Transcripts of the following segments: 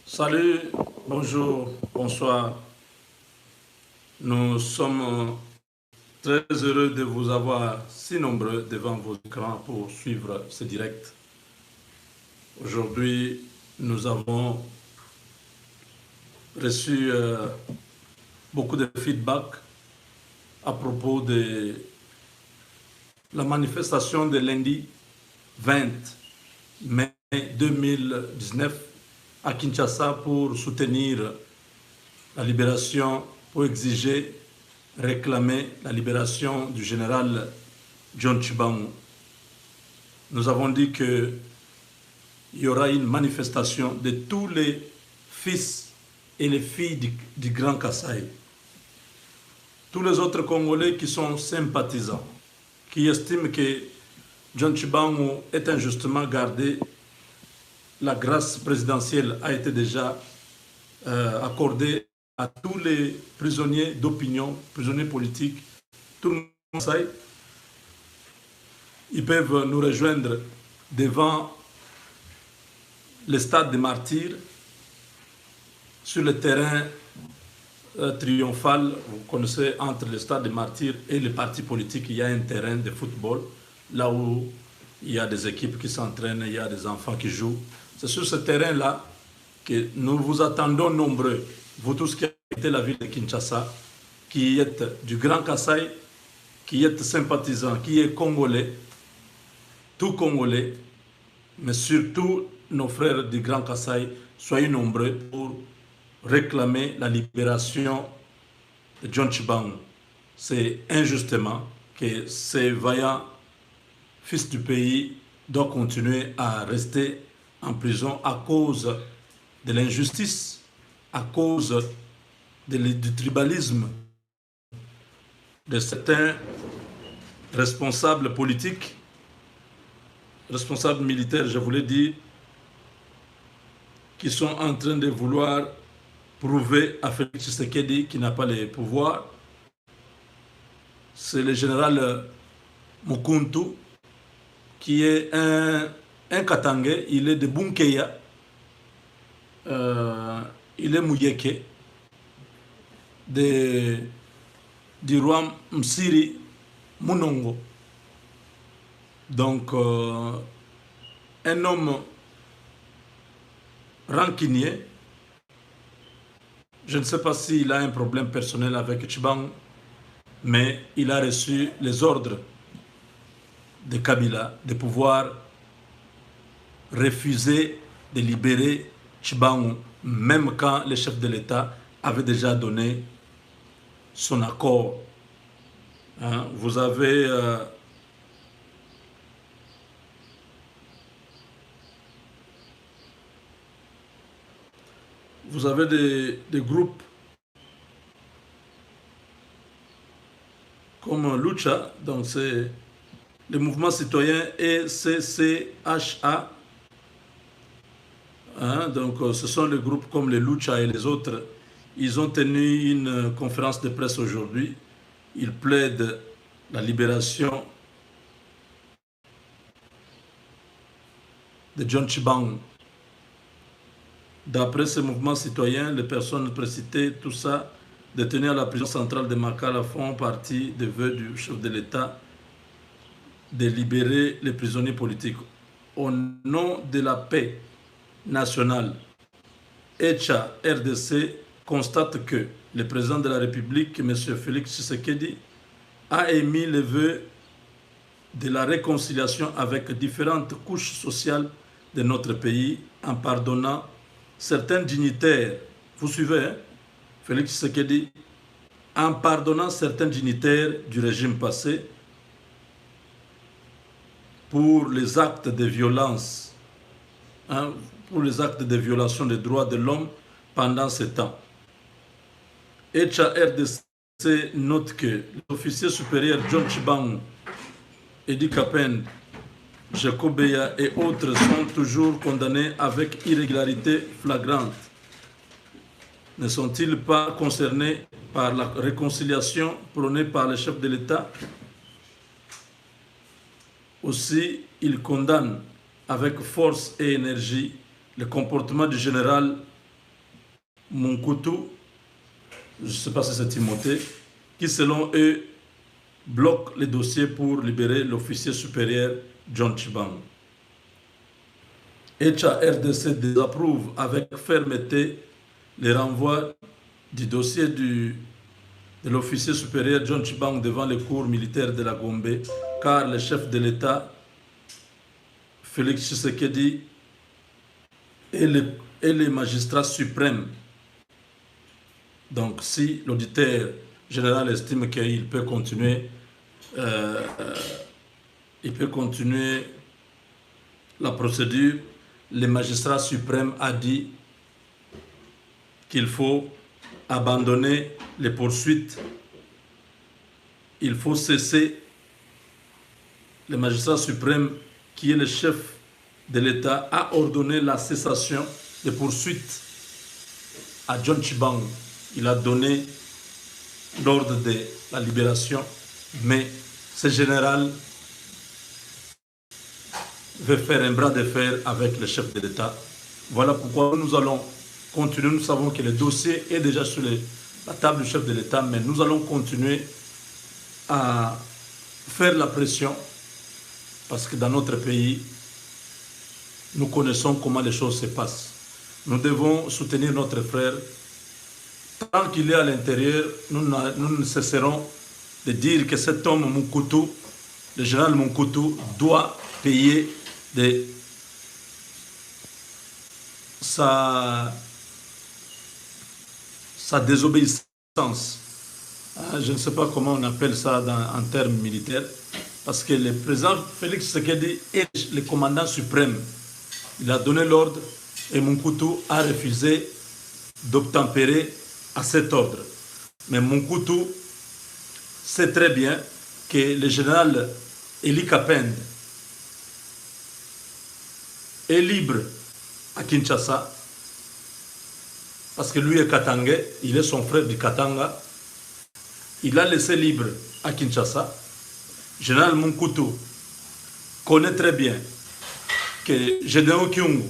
Salut, bonjour, bonsoir. Nous sommes très heureux de vous avoir si nombreux devant vos écrans pour suivre ce direct. Aujourd'hui, nous avons reçu beaucoup de feedback à propos de la manifestation de lundi 20 mai 2019 à Kinshasa pour soutenir la libération, pour exiger, réclamer la libération du général John Tshibangou. Nous avons dit qu'il y aura une manifestation de tous les fils et les filles du Grand Kasaï. Tous les autres Congolais qui sont sympathisants, qui estiment que John Tshibangou est injustement gardé, la grâce présidentielle a été déjà accordée à tous les prisonniers d'opinion, prisonniers politiques, tout le monde sait. Ils peuvent nous rejoindre devant le stade des martyrs, sur le terrain triomphal. Vous connaissez, entre le stade des martyrs et le parti politique, il y a un terrain de football, là où il y a des équipes qui s'entraînent, il y a des enfants qui jouent. C'est sur ce terrain-là que nous vous attendons nombreux, vous tous qui habitez la ville de Kinshasa, qui êtes du Grand Kasaï, qui êtes sympathisants, qui êtes congolais, tout congolais, mais surtout nos frères du Grand Kasaï, soyez nombreux pour réclamer la libération de John Tshibangou. C'est injustement que ces vaillants fils du pays doivent continuer à rester en prison à cause de l'injustice, à cause du tribalisme de certains responsables politiques, responsables militaires, je voulais dire, qui sont en train de vouloir prouver à Félix Tshisekedi qu'il n'a pas les pouvoirs. C'est le général Mukuntu, qui est un Katangais, il est de Bunkeya, il est Mouyeke, du roi Msiri Munongo. Donc, un homme rancunier. Je ne sais pas s'il a un problème personnel avec Tshibangou, mais il a reçu les ordres de Kabila de pouvoir refuser de libérer Tshibangou, même quand le chef de l'État avait déjà donné son accord. Hein, vous avez des groupes comme Lucha, donc c'est le mouvement citoyen ECCHA. Hein, donc ce sont les groupes comme les Lucha et les autres. Ils ont tenu une conférence de presse aujourd'hui. Ils plaident la libération de John Tshibangou. D'après ce mouvement citoyen, les personnes précitées, tout ça, détenues à la prison centrale de Makala, font partie des vœux du chef de l'État de libérer les prisonniers politiques. Au nom de la paix nationale, ECHA RDC constate que le président de la République, M. Félix Tshisekedi, a émis le vœu de la réconciliation avec différentes couches sociales de notre pays en pardonnant certains dignitaires. Vous suivez, hein? Félix Tshisekedi, en pardonnant certains dignitaires du régime passé pour les actes de violence, hein, pour les actes de violation des droits de l'homme pendant ce temps. ECHA RDC note que l'officier supérieur John Tshibangou, Edi Kapend, Jacob Beya et autres sont toujours condamnés avec irrégularité flagrante. Ne sont-ils pas concernés par la réconciliation prônée par le chef de l'État? Aussi, il condamne avec force et énergie le comportement du général Monkoutou, je ne sais pas si c'est Timothée, qui selon eux bloque les dossiers pour libérer l'officier supérieur John Tshibang. ECHA RDC désapprouve avec fermeté les renvois du dossier de l'officier supérieur John Tshibang devant les cours militaires de la Gombe, car le chef de l'État, Félix Tshisekedi, et les magistrats suprêmes. Donc, si l'auditeur général estime qu'il peut continuer, la procédure, le magistrat suprême a dit qu'il faut abandonner les poursuites, il faut cesser. Le magistrat suprême, qui est le chef de l'État, a ordonné la cessation des poursuites à John Tshibang. Il a donné l'ordre de la libération, mais ce général veut faire un bras de fer avec le chef de l'État. Voilà pourquoi nous allons continuer. Nous savons que le dossier est déjà sur la table du chef de l'État, mais nous allons continuer à faire la pression parce que dans notre pays, nous connaissons comment les choses se passent. Nous devons soutenir notre frère. Tant qu'il est à l'intérieur, nous ne cesserons de dire que cet homme, Monkoutou, le général Monkoutou, doit payer sa désobéissance. Je ne sais pas comment on appelle ça en termes militaires, parce que le président Félix Tshisekedi est le commandant suprême. Il a donné l'ordre et Monkoutou a refusé d'obtempérer à cet ordre. Mais Monkoutou sait très bien que le général Eli Kapend est libre à Kinshasa, parce que lui est Katangais, il est son frère du Katanga. Il a laissé libre à Kinshasa. Général Monkoutou connaît très bien que Gédéon Kyungu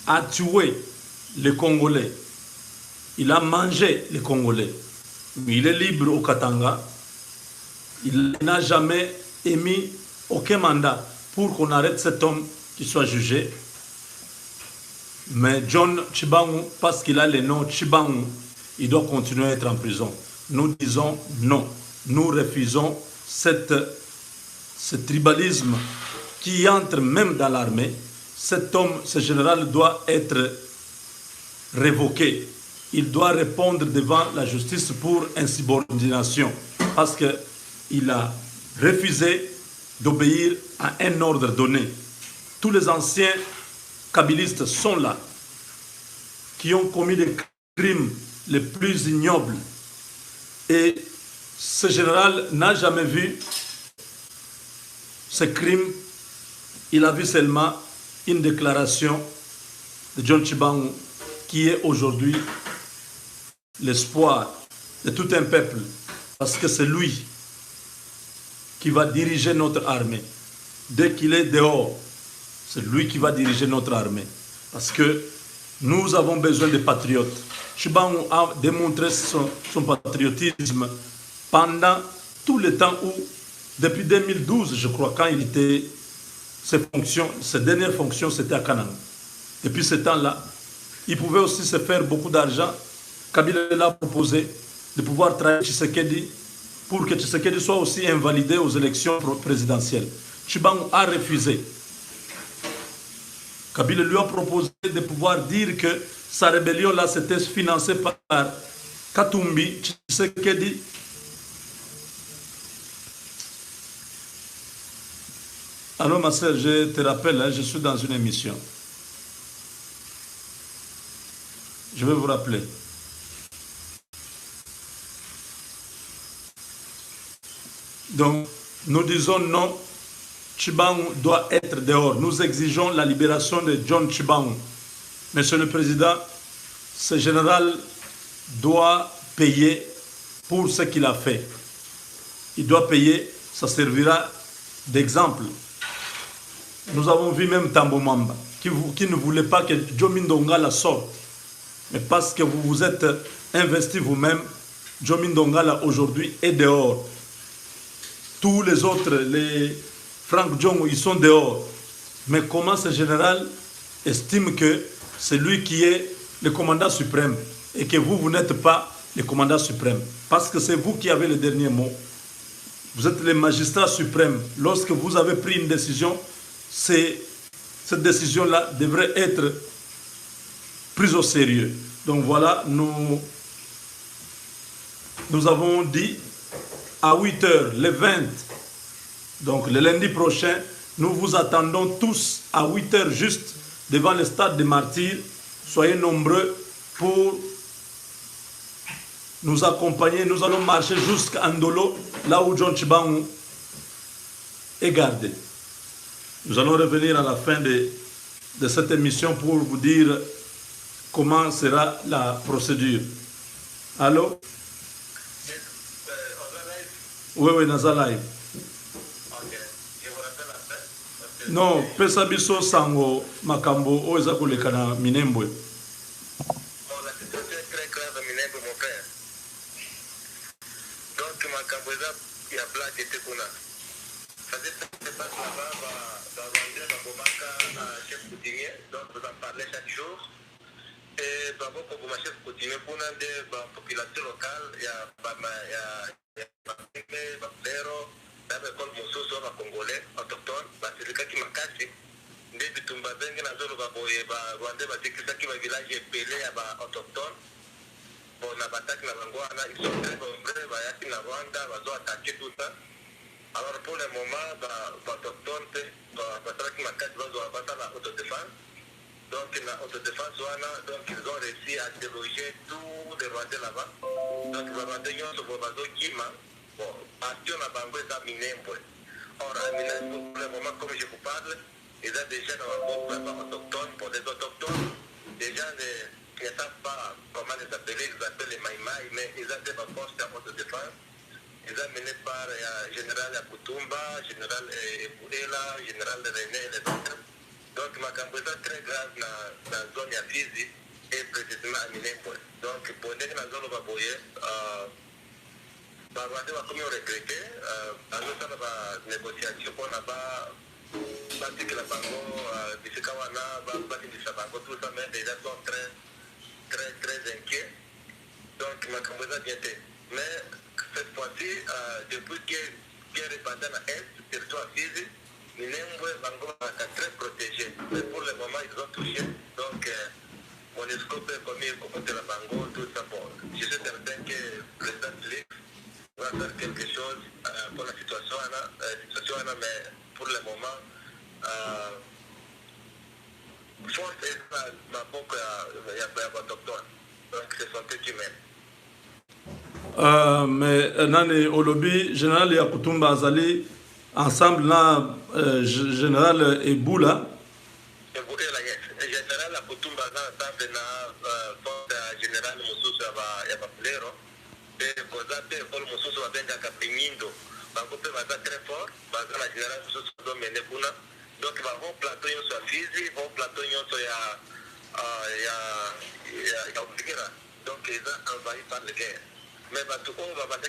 a tué les Congolais. Il a mangé les Congolais. Mais il est libre au Katanga. Il n'a jamais émis aucun mandat pour qu'on arrête cet homme qui soit jugé. Mais John Tshibang, parce qu'il a le nom Tshibang, il doit continuer à être en prison. Nous disons non. Nous refusons ce tribalisme qui entre même dans l'armée. Cet homme, ce général doit être révoqué. Il doit répondre devant la justice pour insubordination parce qu'il a refusé d'obéir à un ordre donné. Tous les anciens kabylistes sont là, qui ont commis les crimes les plus ignobles. Et ce général n'a jamais vu ce crime. Il a vu seulement une déclaration de John Tshibang, qui est aujourd'hui l'espoir de tout un peuple, parce que c'est lui qui va diriger notre armée. Dès qu'il est dehors, c'est lui qui va diriger notre armée. Parce que nous avons besoin de patriotes. Tshibang a démontré son patriotisme pendant tout le temps où, depuis 2012, je crois, quand il était, ses dernières fonctions, c'était à Kananga. Depuis ce temps-là, il pouvait aussi se faire beaucoup d'argent. Kabila l'a proposé de pouvoir trahir Tshisekedi pour que Tshisekedi soit aussi invalidé aux élections présidentielles. Tshibang a refusé. Kabila lui a proposé de pouvoir dire que sa rébellion-là, c'était financée par Katumbi. Tshisekedi. Alors ma soeur, je te rappelle, je suis dans une émission. Je vais vous rappeler. Donc, nous disons non, Tshibang doit être dehors. Nous exigeons la libération de John Tshibang. Monsieur le Président, ce général doit payer pour ce qu'il a fait. Il doit payer, ça servira d'exemple. Nous avons vu même Tambo Mamba, qui ne voulait pas que Joe Mindonga la sorte. Mais parce que vous vous êtes investi vous-même, Jomin Dongala aujourd'hui est dehors. Tous les autres, les Frank Djongo, ils sont dehors. Mais comment ce général estime que c'est lui qui est le commandant suprême et que vous n'êtes pas le commandant suprême? Parce que c'est vous qui avez le dernier mot. Vous êtes le magistrat suprême. Lorsque vous avez pris une décision, cette décision-là devrait être prise au sérieux. Donc voilà, nous avons dit à 8 h, le 20, donc le lundi prochain, nous vous attendons tous à 8 h juste devant le stade des Martyrs. Soyez nombreux pour nous accompagner. Nous allons marcher jusqu'à Ndolo, là où John Tchibangu est gardé. Nous allons revenir à la fin de cette émission pour vous dire comment sera la procédure. Allô? Oui, oui, Naza live. Non, pesa biso sango makambo oza kolekana Minembwe. La situation est très grave à Minembwe, mon frère. Donc, makambo eza ya blague était kuna. Ça se passe là-bas, Rwanda, Bamomaka, chef coutumier, donc vous en parlez chaque jour. Et Bamoko, chef coutumier, pour la population locale, il y a Baflero, l'école Moussoso, les Congolais, autochtones, c'est le cas qui m'a cassé. Des bitumba bengi na zolo baboye ba Rwanda batikisaki ba village pelé ya ba autochtones. Bon na bataki na bango wana ils sont très nombreux ba yaki na Rwanda bazo attaquer tout ça. Alors pour le moment ba autochtones batraki makati bazo abata la autodéfense. Donc la autodéfense wana donc ils ont réussi à déloger tous les Rwandais là-bas. Donc les Rwandais nyonso bo bazo kima. Bon bastion na bango eza Minembwe. Or à Minembwe pour le moment comme je vous parle, ils ont déjà dans un groupe autochtone. Pour les autochtones, les gens ne savent pas comment les appeler, ils appellent les Maïmaï, mais ils ont des postes de défense. Ils sont menés par le général Akutumba, général Ebouela, général René et les autres. Donc, ma campagne est très grave dans la zone de Fizi et précisément à Minembwe. Donc, pour les gens dans la zone de Baboye, Rwanda va comme regretter, dans la négociation qu'on a pas. Parce que la bango, Bissikawana, Bakindisa Bango, tout ça, mais les gens sont très inquiets. Donc, ma campagne vient. Mais cette fois-ci, depuis qu'il est répandu à l'Est, territoire physique, Minembwe, Bango est très protégé. Mais pour le moment, ils ont touché. Donc, on est scopé comme il côté la Bango, tout ça. Bon, je suis certain que le président Félix va faire quelque chose pour la situation, mais pour le moment, force est dans beaucoup d'autochtones. Donc, ce sont eux qui mènent. Mais nani olobi général Yakutumba Azali ensemble na général Eboula. Eboula yes. Général Yakutumba ensemble na force général Moussousou ya Baflero. Et Kozate école Moussousou va benga Kapingindo. Bango pe baza très fort. Baza na général Moussousou do mene kuna. Donc, il va y avoir un plateau sur Fizi, un plateau sur Ouvira. Donc, ils ont envahi par les guerres. Mais on va battre tout le monde, on va battre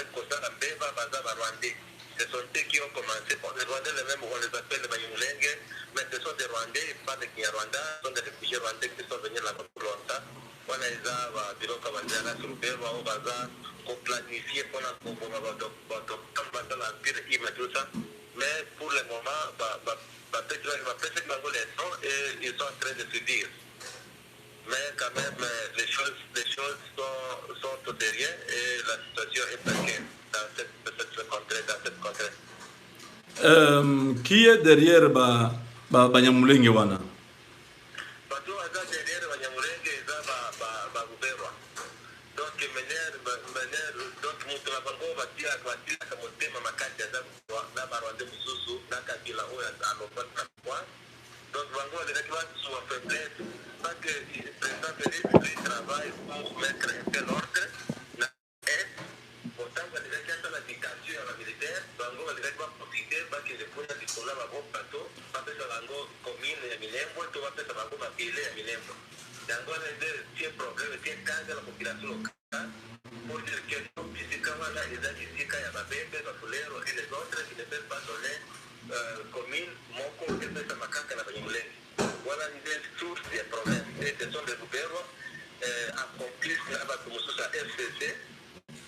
Kosala Mbeba, Baza Rwandais. Ce sont eux qui ont commencé. Les Rwandais, les mêmes, on les appelle les Banyamulenge, mais ce sont des Rwandais, ils parlent de Kinyarwanda, ce sont des réfugiés Rwandais qui sont venus là-bas pour longtemps. On a des bureaux qui sur le Béba, on va planifier pour l'Empire, tout ça. Mais pour le moment, ils sont en train de se dire. Mais quand même, les choses sont au derrière et la situation est précaire dans cette contrée. Qui est derrière Banyamulenge wana? Batu aza derrière Banyamulenge eza Baruberwa. Donc donc mutu na bango batia motema makati aza na Barwande Moussousou na Kabila oyo alobaki na point. Donc bango balekaki basuwa faiblesse parce que le président Félix lui travaille pour mettre un tel ordre na Est. Pourtant balekaki asala dictature ya bamilitaire, bango balekaki baprofite bakende mpona likolo ya bango plateau bapesa bango commune ya Minembwe to bapesa bango mabele ya Minembwe. yango wana nde tie problème tie kanga la population locale pour dire que bisika wana eza bisika ya babembe bafulero et les autres qui ne peuvent pas donner commune moko epesa makaka na banyamulenge wana nde source ya problème et ce sont des Lubero accomplice na bato mosusu ya FCC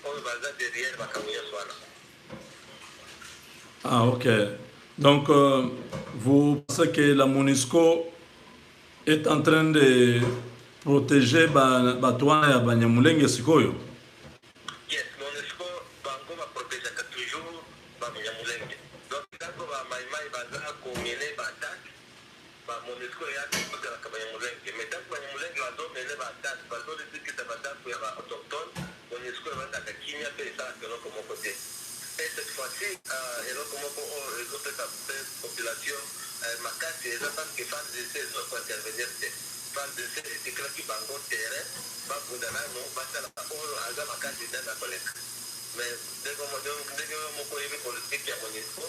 oyo baza derrière makambo nyonso wana. Ah, ok. Donc, vous pensez que la MONUSCO est en train de protéger Batouana et Banyamulenge Sikoyo? Yes, MONUSCO bango ba protéger toujours Banyamulenge. Donc, quand ba maïmaï baza combiné ba attaque, ba MONUSCO ya kutoka ka Banyamulenge. Mais tant que Banyamulenge bazo mele ba attaque, bazo le dire que ça va attaque ya ba autochtone, MONUSCO va attaquer Kenya pe ça que l'on comme côté. Et cette fois-ci, et donc comment on peut taper population makasi eza parce que fan de ces autres intervenir fan de ces c'est que qui bango terrain ba bundana no ba sala oyo aza makasi dans la collecte mais dès que mon collègue politique ya MONUSCO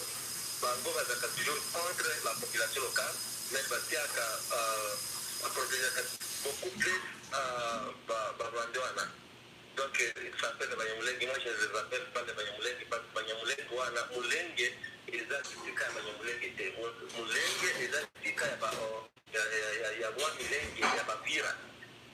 bango va toujours contre la population locale mais va tiaka à protéger beaucoup plus ba Rwanda. Donc, il s'appelle le Banyamulenge. Moi, je ne les appelle pas le Banyamulenge parce que Banyamulenge, voilà, Mulenge, ils ont dit que Banyamulenge était Mulenge, ils ont dit qu'il y a moi Mulenge, il y a Bapira.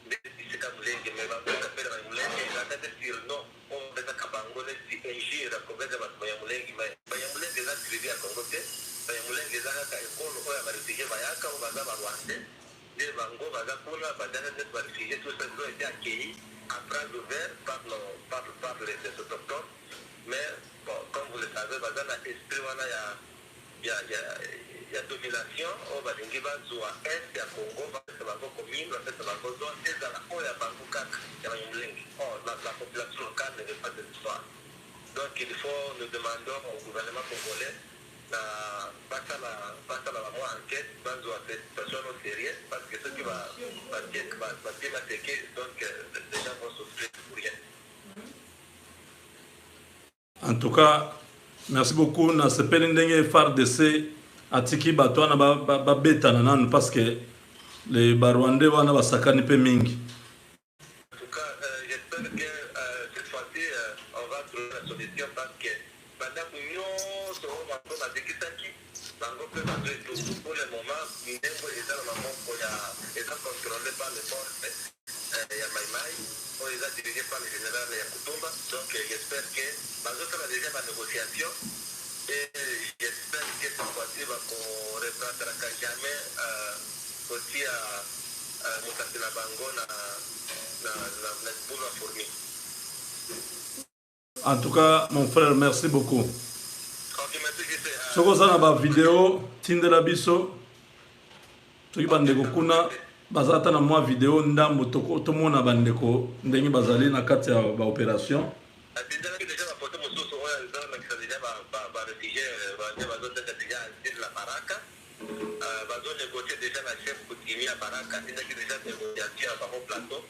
C'est comme Mulenge, mais on s'appelle Banyamulenge, ils ont dit que non, on peut être Kabango, c'est un gire à cause de Banyamulenge. Banyamulenge, ils ont suivi à Congo, Banyamulenge, ils ont dit qu'on a réfugié Bayaka, on va avoir Rwanda. Les Bango, Baza Kuna, Baza, les réfugiés, tout ça, ils ont été accueillis à bras ouverts par les autochtones. Mais bon, comme vous le savez, dans l'esprit, il y a domination. On va dire qu'il va à est, à Congo, va faire la commune, va faire la zone, et dans la haut, il y a Bangkok, il y a Yumling. La population locale ne veut pas de l'histoire. Donc il faut, nous demandons au gouvernement congolais pas la enquête, pas de situation sérieuse, parce que ce qui va donc les gens vont souffrir pour rien. En tout cas, merci beaucoup. Na sepeli ndenge FARDC atiki bato wana babetana nanu parce que les Barwandais wana basakani pe mingi. En tout cas, j'espère que cette fois-ci, on va trouver la solution parce que pendant que nous sommes en Zekisaki, pour le moment, nous sommes contrôlés par les forces. Il y a Maïmaï, on les a dirigés par le général Yakutumba. Donc j'espère que Bazoka a déjà ma négociation et j'espère que cette fois-ci va qu'on reprendra jamais aussi à Moukatila Bango na Boula Fourmi. En tout cas, mon frère, merci beaucoup. Ok, merci. Soko sana ba vidéo tindela biso. Soki bandeko kuna bazata na mwa vidéo ndambo tomona bandeko ndenge bazali na kati ya ba opération. Déjà la photo mosusu oyo dans la déjà ba réfugié bazo déjà sur la Baraka. Bazo négocier déjà la chef coutumier à Baraka, il y a déjà des négociations à Barreau Plateau,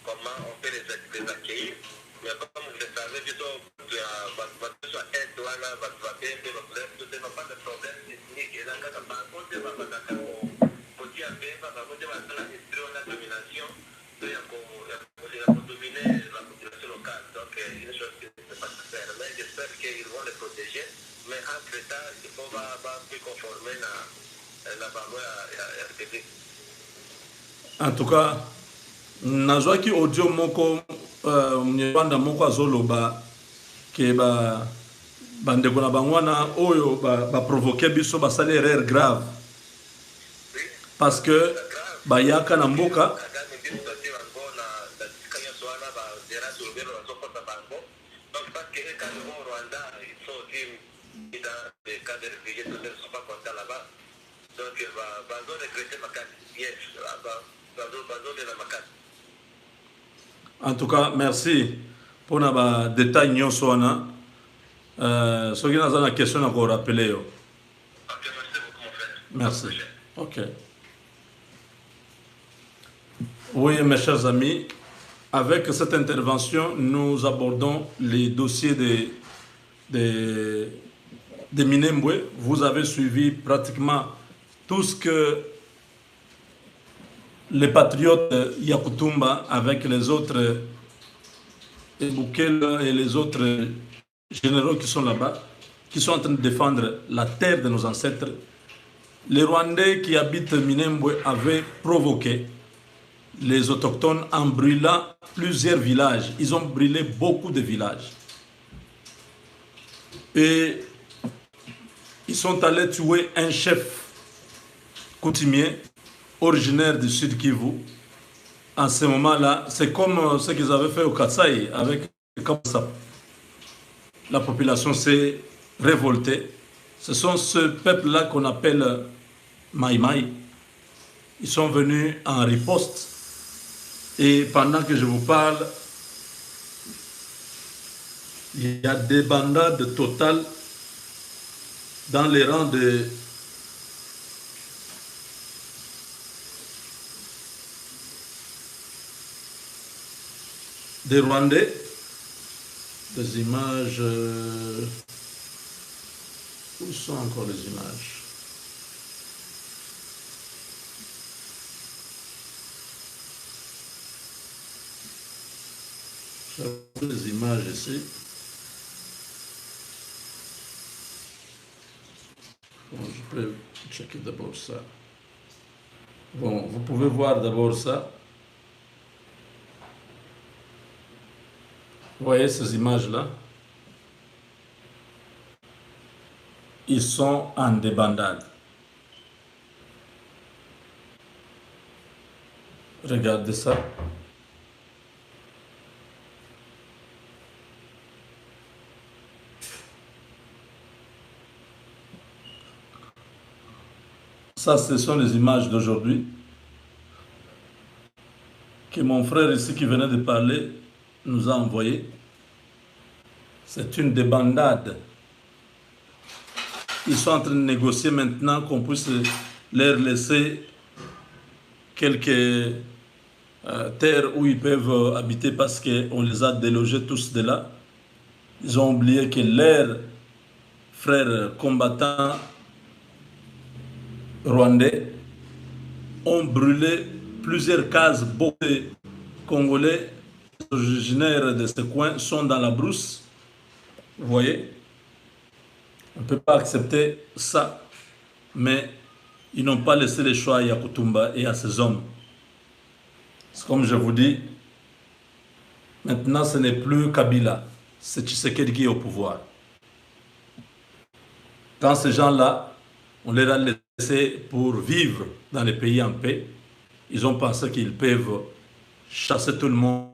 comment on peut les accueillir. Mais comme vous le savez, plutôt sur aide, voilà, va bien, tout n'est pas de problème technique. Et là, quand on va compter, on va dire la domination, il y a dominer la population locale. Donc, il y a une chose qui ne peut pas se faire. Mais j'espère qu'ils vont les protéger. Mais entre-temps, il faut plus conformer la parole à RPD. En tout cas, nazwaki audio moko mnyebanda moko azoloba ke bandeko na bangwana oyo ba provoquer biso basali erreur grave parce que bayaka na mboka En tout cas, merci pour les détails nyonso wana. Ce qui nous a une question à vous rappeler. Ok, merci beaucoup mon frère. Merci. Ok. Oui, mes chers amis, avec cette intervention, nous abordons les dossiers de Minembwe. Vous avez suivi pratiquement tout ce que les patriotes Yakutumba avec les autres Boukele et les autres généraux qui sont là-bas, qui sont en train de défendre la terre de nos ancêtres. Les Rwandais qui habitent Minembwe avaient provoqué les autochtones en brûlant plusieurs villages. Ils ont brûlé beaucoup de villages. Et ils sont allés tuer un chef coutumier originaire du Sud Kivu. En ce moment-là, c'est comme ce qu'ils avaient fait au Katsai avec Kamsap. La population s'est révoltée. Ce sont ce peuple-là qu'on appelle Maï Maï. Ils sont venus en riposte. Et pendant que je vous parle, il y a des bandades totales dans les rangs des Rwandais. Des images... Où sont encore les images? J'ai les images ici. Bon, je peux checker d'abord ça. Bon, vous pouvez voir d'abord ça. Vous voyez ces images-là? Ils sont en débandade. Regardez ça. Ça, ce sont les images d'aujourd'hui que mon frère ici qui venait de parler nous a envoyé. C'est une débandade. Ils sont en train de négocier maintenant qu'on puisse leur laisser quelques terres où ils peuvent habiter parce qu'on les a délogés tous de là. Ils ont oublié que leurs frères combattants rwandais ont brûlé plusieurs cases. Beaucoup de Congolais originaires de ce coin sont dans la brousse. Vous voyez, on ne peut pas accepter ça, mais ils n'ont pas laissé le choix à Yakutumba et à ses hommes. C'est comme je vous dis, maintenant ce n'est plus Kabila, c'est Tshisekedi qui est au pouvoir. Quand ces gens-là, on les a laissés pour vivre dans les pays en paix, ils ont pensé qu'ils peuvent chasser tout le monde,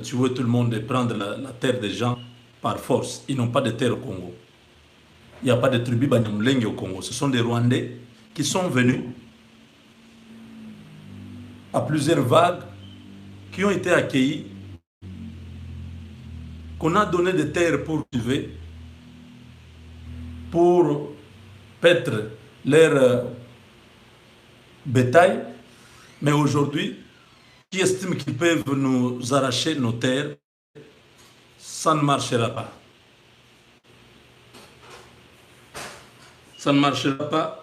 tuer tout le monde et prendre la terre des gens par force. Ils n'ont pas de terre au Congo. Il n'y a pas de tribu Banyamulenge au Congo. Ce sont des Rwandais qui sont venus à plusieurs vagues, qui ont été accueillis, qu'on a donné des terres pour cultiver, pour paître leur bétail, mais aujourd'hui, qui estiment qu'ils peuvent nous arracher nos terres, ça ne marchera pas. Ça ne marchera pas.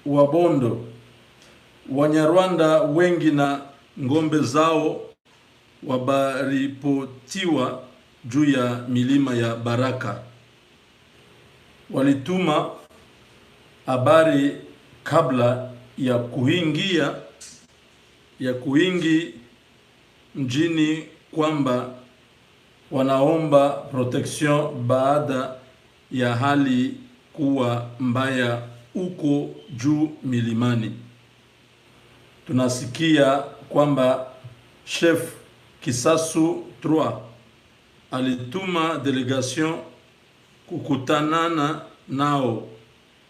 Wabondo, Wanyarwanda wengi na ngombe zao wabaripotiwa juu ya milima ya Baraka. Walituma habari kabla ya kuingi mjini kwamba wanaomba protection baada ya hali kuwa mbaya uko juu milimani. Tunasikia kwamba chef Kisasu 3 alituma delegation kukutanana nao,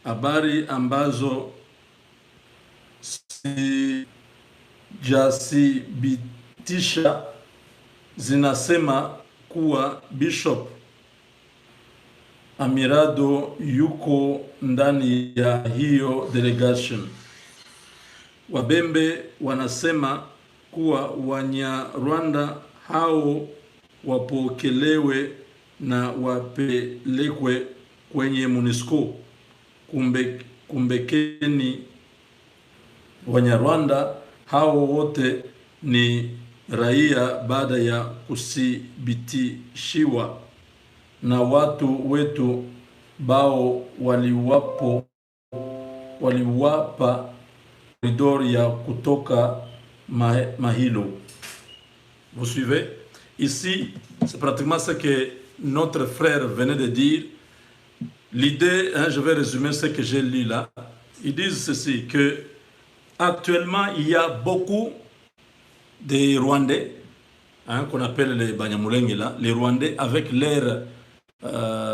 habari ambazo sijathibitisha zinasema kuwa Bishop Amirado yuko ndani ya hiyo delegation. Wabembe wanasema kuwa Wanyarwanda hao wapokelewe na wapelekwe kwenye MONUSCO. Kumbekeni Wanyarwanda hao wote ni raia baada ya kuthibitishiwa na watu wetu bao waliwapa koridor ya kutoka Mahilo. Vous suivez? Ici, c'est pratiquement ce que notre frère venait de dire. L'idée, je vais résumer ce que j'ai lu là. Ils disent ceci, que actuellement, il y a beaucoup de Rwandais, qu'on appelle les Banyamulenge là, les Rwandais avec leurs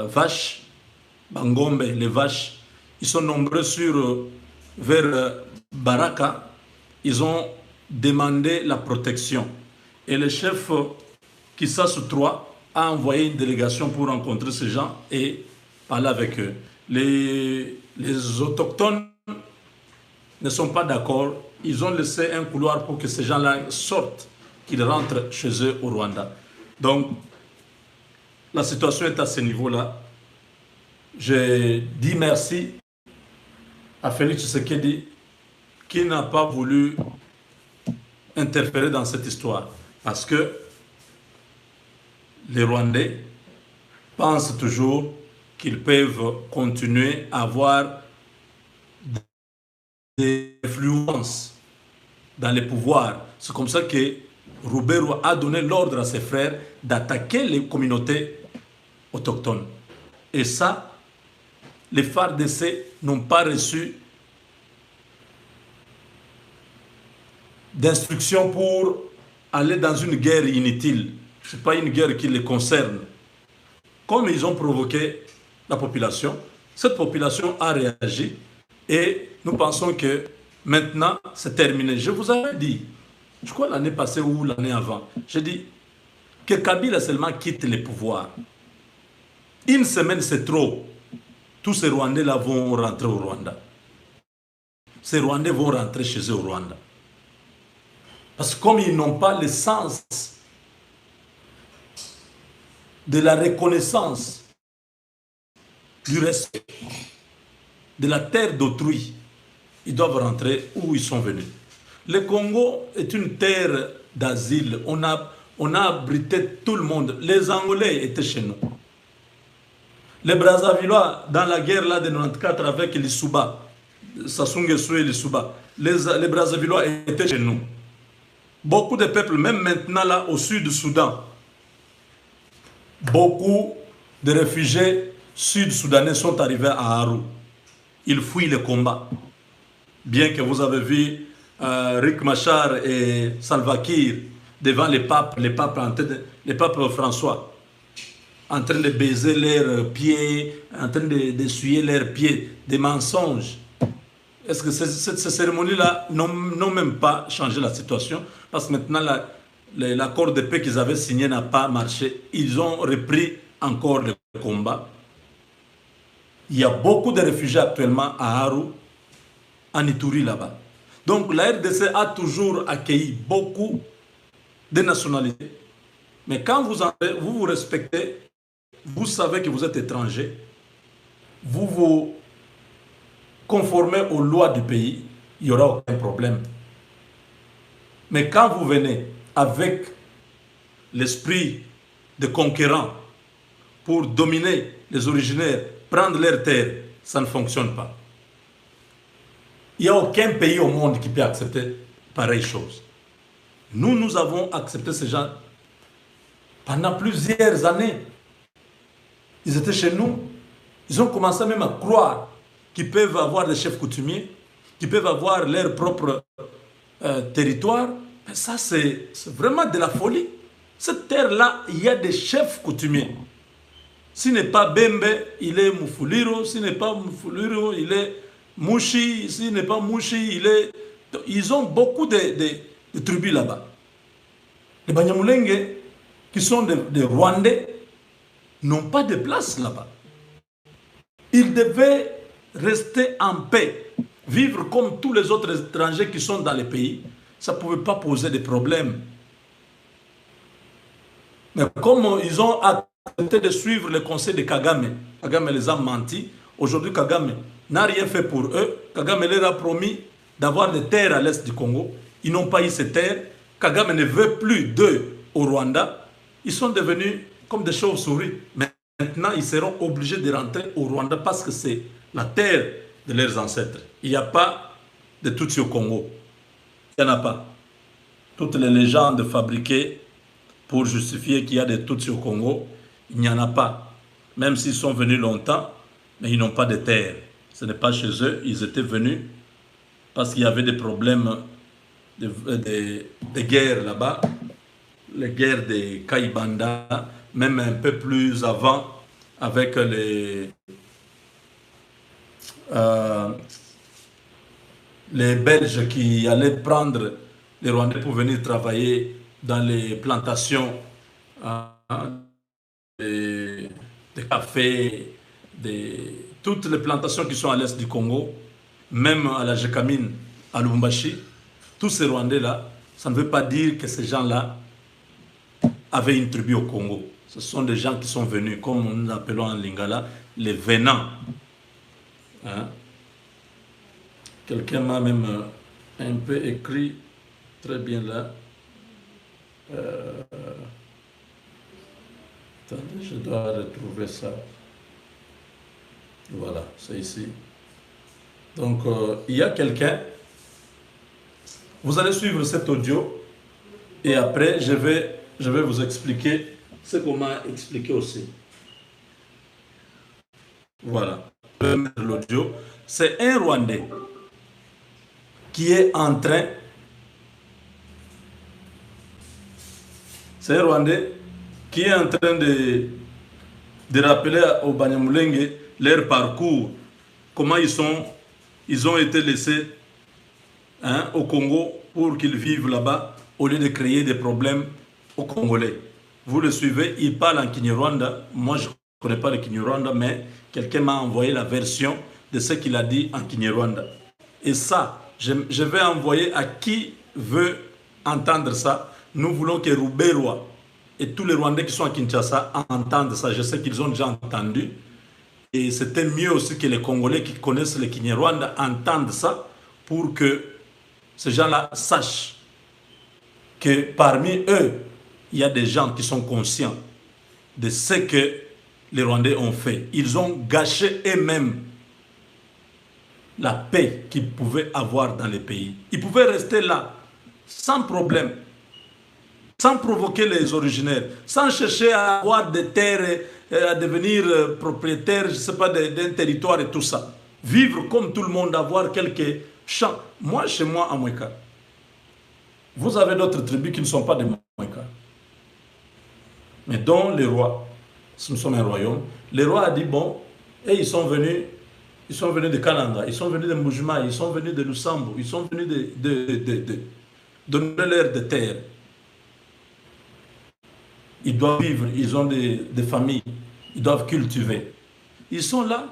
vaches, Bangombe, les vaches, ils sont nombreux vers Baraka, ils ont demandé la protection. Et le chef Kisas III a envoyé une délégation pour rencontrer ces gens et parler avec eux. Les autochtones ne sont pas d'accord. Ils ont laissé un couloir pour que ces gens-là sortent, qu'ils rentrent chez eux au Rwanda. Donc, la situation est à ce niveau-là. Je dis merci à Félix Tshisekedi qui n'a pas voulu interférer dans cette histoire. Parce que les Rwandais pensent toujours qu'ils peuvent continuer à avoir des influences dans les pouvoirs. C'est comme ça que Roubero a donné l'ordre à ses frères d'attaquer les communautés autochtones. Et ça, les FARDC n'ont pas reçu d'instructions pour aller dans une guerre inutile. Ce n'est pas une guerre qui les concerne. Comme ils ont provoqué la population, cette population a réagi et nous pensons que maintenant c'est terminé. Je vous avais dit, je crois l'année passée ou l'année avant, j'ai dit que Kabila seulement quitte les pouvoirs. Une semaine c'est trop. Tous ces Rwandais-là vont rentrer au Rwanda. Ces Rwandais vont rentrer chez eux au Rwanda. Parce que comme ils n'ont pas le sens de la reconnaissance, du respect, de la terre d'autrui, ils doivent rentrer où ils sont venus. Le Congo est une terre d'asile. On a abrité tout le monde. Les Angolais étaient chez nous. Les Brazzavillois, dans la guerre là de 94 avec les Souba, Sassou Nguesso et les Souba, les Brazzavillois étaient chez nous. Beaucoup de peuples, même maintenant là au sud du Soudan, beaucoup de réfugiés sud-soudanais sont arrivés à Aru. Ils fuient le combat. Bien que vous avez vu Riek Machar et Salva Kiir devant les papes François, en train de baiser leurs pieds, en train d'essuyer leurs pieds, des mensonges. Est-ce que ces cérémonies-là n'ont même pas changé la situation? Parce que maintenant, l'accord de paix qu'ils avaient signé n'a pas marché. Ils ont repris encore le combat. Il y a beaucoup de réfugiés actuellement à Aru, en Ituri là-bas. Donc la RDC a toujours accueilli beaucoup de nationalités. Mais quand vous vous respectez, vous savez que vous êtes étranger, vous vous conformez aux lois du pays, il n'y aura aucun problème. Mais quand vous venez avec l'esprit de conquérant pour dominer les originaires, prendre leurs terres, ça ne fonctionne pas. Il n'y a aucun pays au monde qui peut accepter pareille chose. Nous avons accepté ces gens pendant plusieurs années. Ils étaient chez nous. Ils ont commencé même à croire qu'ils peuvent avoir des chefs coutumiers, qu'ils peuvent avoir leur propre territoire. Mais ça, c'est vraiment de la folie. Cette terre-là, il y a des chefs coutumiers. S'il n'est pas Bembe, il est Mufuliro. S'il n'est pas Mufuliro, il est Mouchi. S'il n'est pas Mouchi, il est... Ils ont beaucoup de tribus là-bas. Les Banyamulenge, qui sont des Rwandais, n'ont pas de place là-bas. Ils devaient rester en paix, vivre comme tous les autres étrangers qui sont dans les pays. Ça ne pouvait pas poser de problème. Mais comme ils ont accepté de suivre les conseils de Kagame. Kagame les a menti. Aujourd'hui, Kagame n'a rien fait pour eux. Kagame leur a promis d'avoir des terres à l'est du Congo. Ils n'ont pas eu ces terres. Kagame ne veut plus d'eux au Rwanda. Ils sont devenus comme des chauves-souris. Maintenant, ils seront obligés de rentrer au Rwanda parce que c'est la terre de leurs ancêtres. Il n'y a pas de Tutsi au Congo. Il n'y en a pas. Toutes les légendes fabriquées pour justifier qu'il y a des Tutsi au Congo, il n'y en a pas. Même s'ils sont venus longtemps, mais ils n'ont pas de terre. Ce n'est pas chez eux. Ils étaient venus parce qu'il y avait des problèmes de guerre là-bas. Les guerres des Kaibanda, même un peu plus avant, avec les Belges qui allaient prendre les Rwandais pour venir travailler dans les plantations des cafés, toutes les plantations qui sont à l'est du Congo, même à la Jekamine, à Lubumbashi. Tous ces Rwandais-là, ça ne veut pas dire que ces gens-là avaient une tribu au Congo. Ce sont des gens qui sont venus, comme nous appelons en Lingala, les venants. Hein? Quelqu'un m'a même un peu écrit, très bien là. Attendez, je dois retrouver ça. Voilà, c'est ici. Donc, il y a quelqu'un. Vous allez suivre cet audio et après, je vais vous expliquer ce qu'on m'a expliqué aussi. Voilà. Je vais mettre l'audio. C'est un Rwandais qui est en train. C'est un Rwandais qui est en train de rappeler aux Banyamulenge leur parcours, comment ils ont été laissés au Congo pour qu'ils vivent là-bas au lieu de créer des problèmes aux Congolais. Vous le suivez, il parle en Kinyarwanda. Moi, je ne connais pas le Kinyarwanda, mais quelqu'un m'a envoyé la version de ce qu'il a dit en Kinyarwanda. Et ça, je vais envoyer à qui veut entendre ça. Nous voulons que Ruberwa et tous les Rwandais qui sont à Kinshasa entendent ça. Je sais qu'ils ont déjà entendu. Et c'était mieux aussi que les Congolais qui connaissent le Kinyarwanda entendent ça pour que ces gens-là sachent que parmi eux, il y a des gens qui sont conscients de ce que les Rwandais ont fait. Ils ont gâché eux-mêmes la paix qu'ils pouvaient avoir dans les pays. Ils pouvaient rester là, sans problème, sans provoquer les originaires, sans chercher à avoir des terres, à devenir propriétaire, je ne sais pas, d'un territoire et tout ça. Vivre comme tout le monde, avoir quelques champs. Moi, chez moi, à Moueka, vous avez d'autres tribus qui ne sont pas des Moueka. Mais dont les rois, si nous sommes un royaume, les rois ont dit, bon, et ils sont venus de Kananga, ils sont venus de Mujima, ils sont venus de Lusambo, ils sont venus de donner leur de terre. Ils doivent vivre, ils ont des familles, ils doivent cultiver. Ils sont là,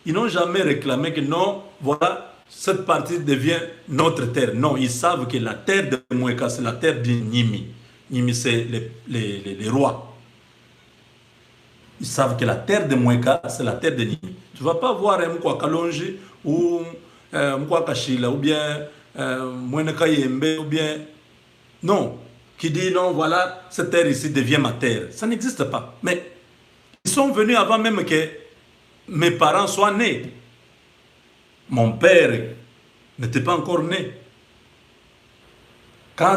ils n'ont jamais réclamé que non, voilà, cette partie devient notre terre. Non, ils savent que la terre de Moueka, c'est la terre de Nimi. Nimi, c'est les rois. Ils savent que la terre de Moueka, c'est la terre de Nimi. Tu ne vas pas voir un Mouaka Kalonji ou Mouaka Shila ou bien Moueneka Yembe ou bien... Non, qui dit non, voilà, cette terre ici devient ma terre. Ça n'existe pas. Mais ils sont venus avant même que mes parents soient nés. Mon père n'était pas encore né. Quand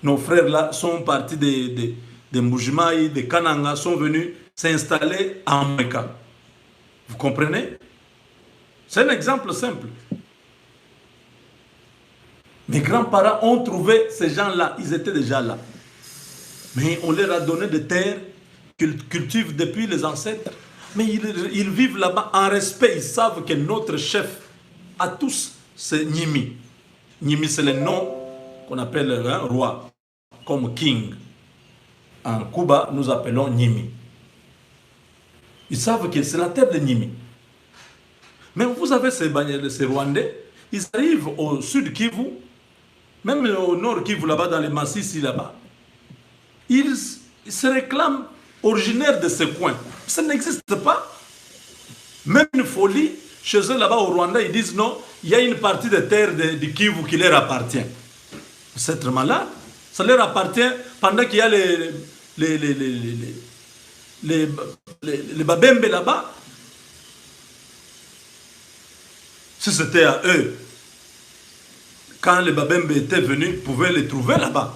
nos frères-là sont partis de Mbujimaï, de Kananga, sont venus s'installer en Moueka. Vous comprenez? C'est un exemple simple. Mes grands-parents ont trouvé ces gens-là, ils étaient déjà là. Mais on leur a donné des terres qu'ils cultivent depuis les ancêtres. Mais ils vivent là-bas en respect. Ils savent que notre chef à tous, c'est Nimi. Nimi, c'est le nom qu'on appelle roi, comme king. En Cuba, nous appelons Nimi. Ils savent que c'est la terre de Nimi. Mais vous avez ces Rwandais, ils arrivent au sud Kivu, même au nord Kivu, là-bas, dans les Massissi, là-bas. Ils se réclament originaires de ce coin. Ça n'existe pas. Même une folie, chez eux là-bas au Rwanda, ils disent non, il y a une partie de terre de Kivu qui leur appartient. C'est être malade. Ça leur appartient pendant qu'il y a les Babembe là-bas. Si c'était à eux, quand les Babembe étaient venus, ils pouvaient les trouver là-bas.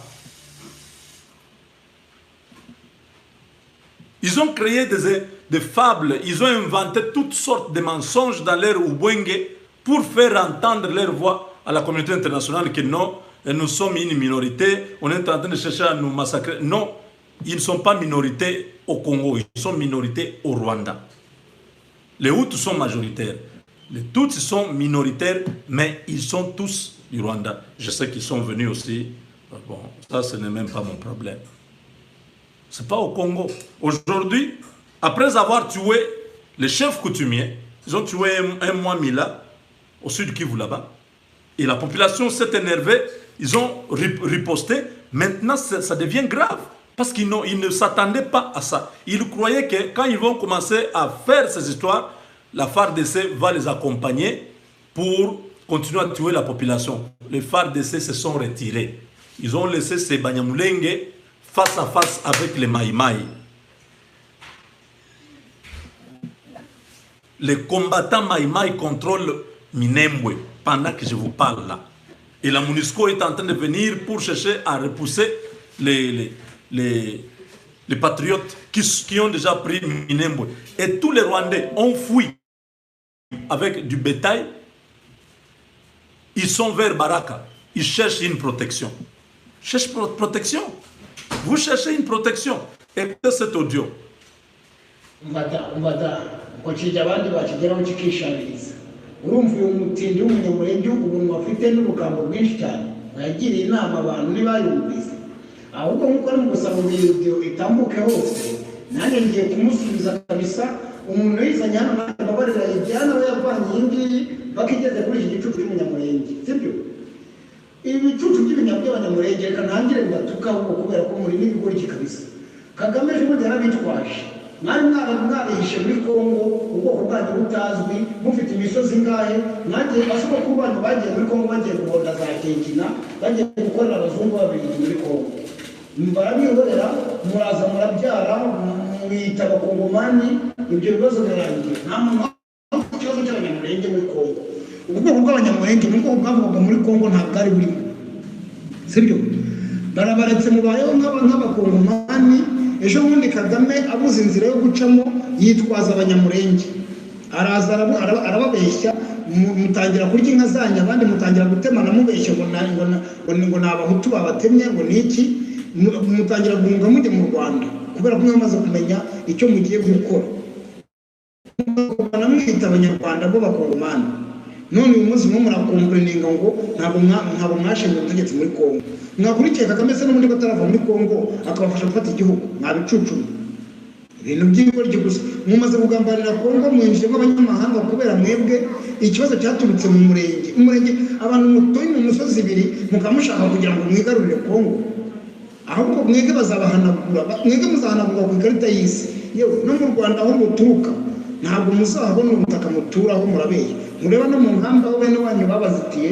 Ils ont créé des fables, ils ont inventé toutes sortes de mensonges dans leur Ubwenge pour faire entendre leur voix à la communauté internationale que non, nous sommes une minorité, on est en train de chercher à nous massacrer. Non, ils ne sont pas minorités au Congo, ils sont minorités au Rwanda. Les Hutus sont majoritaires, les Tutsis sont minoritaires, mais ils sont tous du Rwanda. Je sais qu'ils sont venus aussi. Bon, ça, ce n'est même pas mon problème. Ce n'est pas au Congo. Aujourd'hui, après avoir tué les chefs coutumiers, ils ont tué un mois Mila, au sud du Kivu là-bas, et la population s'est énervée, ils ont riposté. Maintenant, ça devient grave, parce qu'ils ne s'attendaient pas à ça. Ils croyaient que quand ils vont commencer à faire ces histoires, la FARDC va les accompagner pour continuer à tuer la population. Les FARDC se sont retirés. Ils ont laissé ces Banyamulenge face à face avec les Maïmaï. Les combattants Maïmaï contrôlent Minembwe pendant que je vous parle là. Et la MONUSCO est en train de venir pour chercher à repousser les patriotes qui ont déjà pris Minembwe. Et tous les Rwandais ont fui avec du bétail. Ils sont vers Baraka. Ils cherchent une protection. Cherchent protection. Vous cherchez une protection. Écoutez cet audio. urumva uyu mutindi w'umunyamurenge ubuntu afite n'ubugambo bwinshi cyane yagiriye inama abantu ntibayumvise ahubwo nk'uko ari mu gusaba video itambuke hose nanjye ngiye kumusubiza kabisa umuntu yizanye hano n'ababarira ibyana we yavanye iyi ngiyi bakigeze kuri iki gicucu cy'umunyamurenge sibyo ibicucu by'abanyamurenge reka ntangire mbatukaho kubera ko muri n'ibigoryi kabisa Kagame ejo bundi yarabitwaje mwabihishe muri Kongo ubwoko bwanyu butazwi mufite imisozi ingahe mwagiye basuka ku bantu bagiye muri Kongo bagiye kubona za Kengina bagiye gukorera abazungu babiri muri Kongo barabihorera muraza murabyara mwita abakongomani ibyo bibazo birarangiye nta muntu ikibazo cy'abanyamurenge muri Kongo ubwoko bw'abanyamurenge n'ubwo bwavugaga muri Kongo ntabwo ari burimo sibyo barabaretse mubayeho nk'abakongomani ejo bundi Kagame abuze inzira yo gucamo yitwaza abanyamurenge araza arababeshya mutangira kurya inka zanyu abandi mutangira gutemana mubeshya ngo n'abahutu babatemye ngo niki mutangira guhunga mujye mu Rwanda kubera ko mwamaze kumenya icyo mugiye gukora banamwita abanyarwanda bo bakongomani none uyu munsi mwo murakomplaninga ngo ntabwo mwashinga ubutegetsi muri Kongo mwakurikiye Kagame se n'ubundi batarava muri Kongo akabafasha gufata igihugu mwabicucu ibintu by'ingoryi gusa mumaze kugambanira Kongo mwinjije nk'abanyamahanga kubera mwebwe ikibazo cyaturutse mu umurenge abantu mutoye mu musozi ibiri mukamushaka kugira ngo mwigarurire Kongo ahubwo mwebwe bazabahanagura mwebwe muzahanagurwa ku ikarita y'isi yewe no mu Rwanda aho muturuka ntabwo muzahabona ubutaka muturaho murabeye mureba no mu nkamba aho bene wanyu babazitiye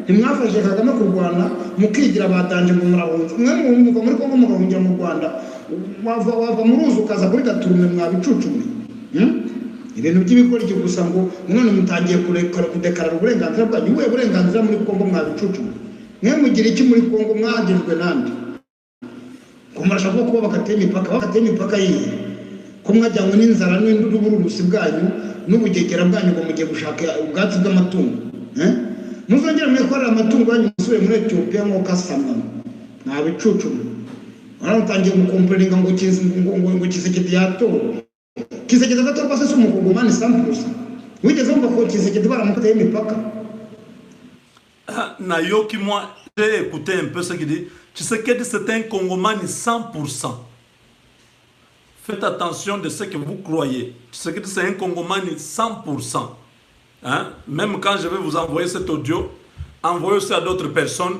ntimwafashe Kagame kurwana mukigira badanje mu murahunzi mwe muva muri Kongo mugahungira mu Rwanda wava mu ruzi ukaza kuri Gaturume mwabicucumwe ibintu by'ibigoryi gusa ngo none mutangiye kudekarara uburenganzira bwanyu ubuhe burenganzira muri Kongo mwabicucumwe mwe mugira iki muri Kongo mwagejwe nande ko murashaka kuba bakateye imipaka yiye ko mwajyanywe n'inzara n'ubururusi bwanyu n'ubugegera bwanyu ngo mugiye gushaka ubwatsi bw'amatungo muzongera mwikorera amatungo yanyu musubire muri Ethiopia ngo kasama nabicucumwe waratangiye gukomplaninga ngo Kisekedi yatowe Kisekedi agatorwa se umukongomani sampusa wigeze wumva ko Kisekedi baramukateye imipaka Nayoki, moi, j'ai écouté un peu ce qu'il dit. Tshisekedi, c'est un Congomani 100%. Faites attention de ce que vous croyez. Tshisekedi, c'est un Congomani 100%. Hein? Même quand je vais vous envoyer cet audio, envoyez aussi à d'autres personnes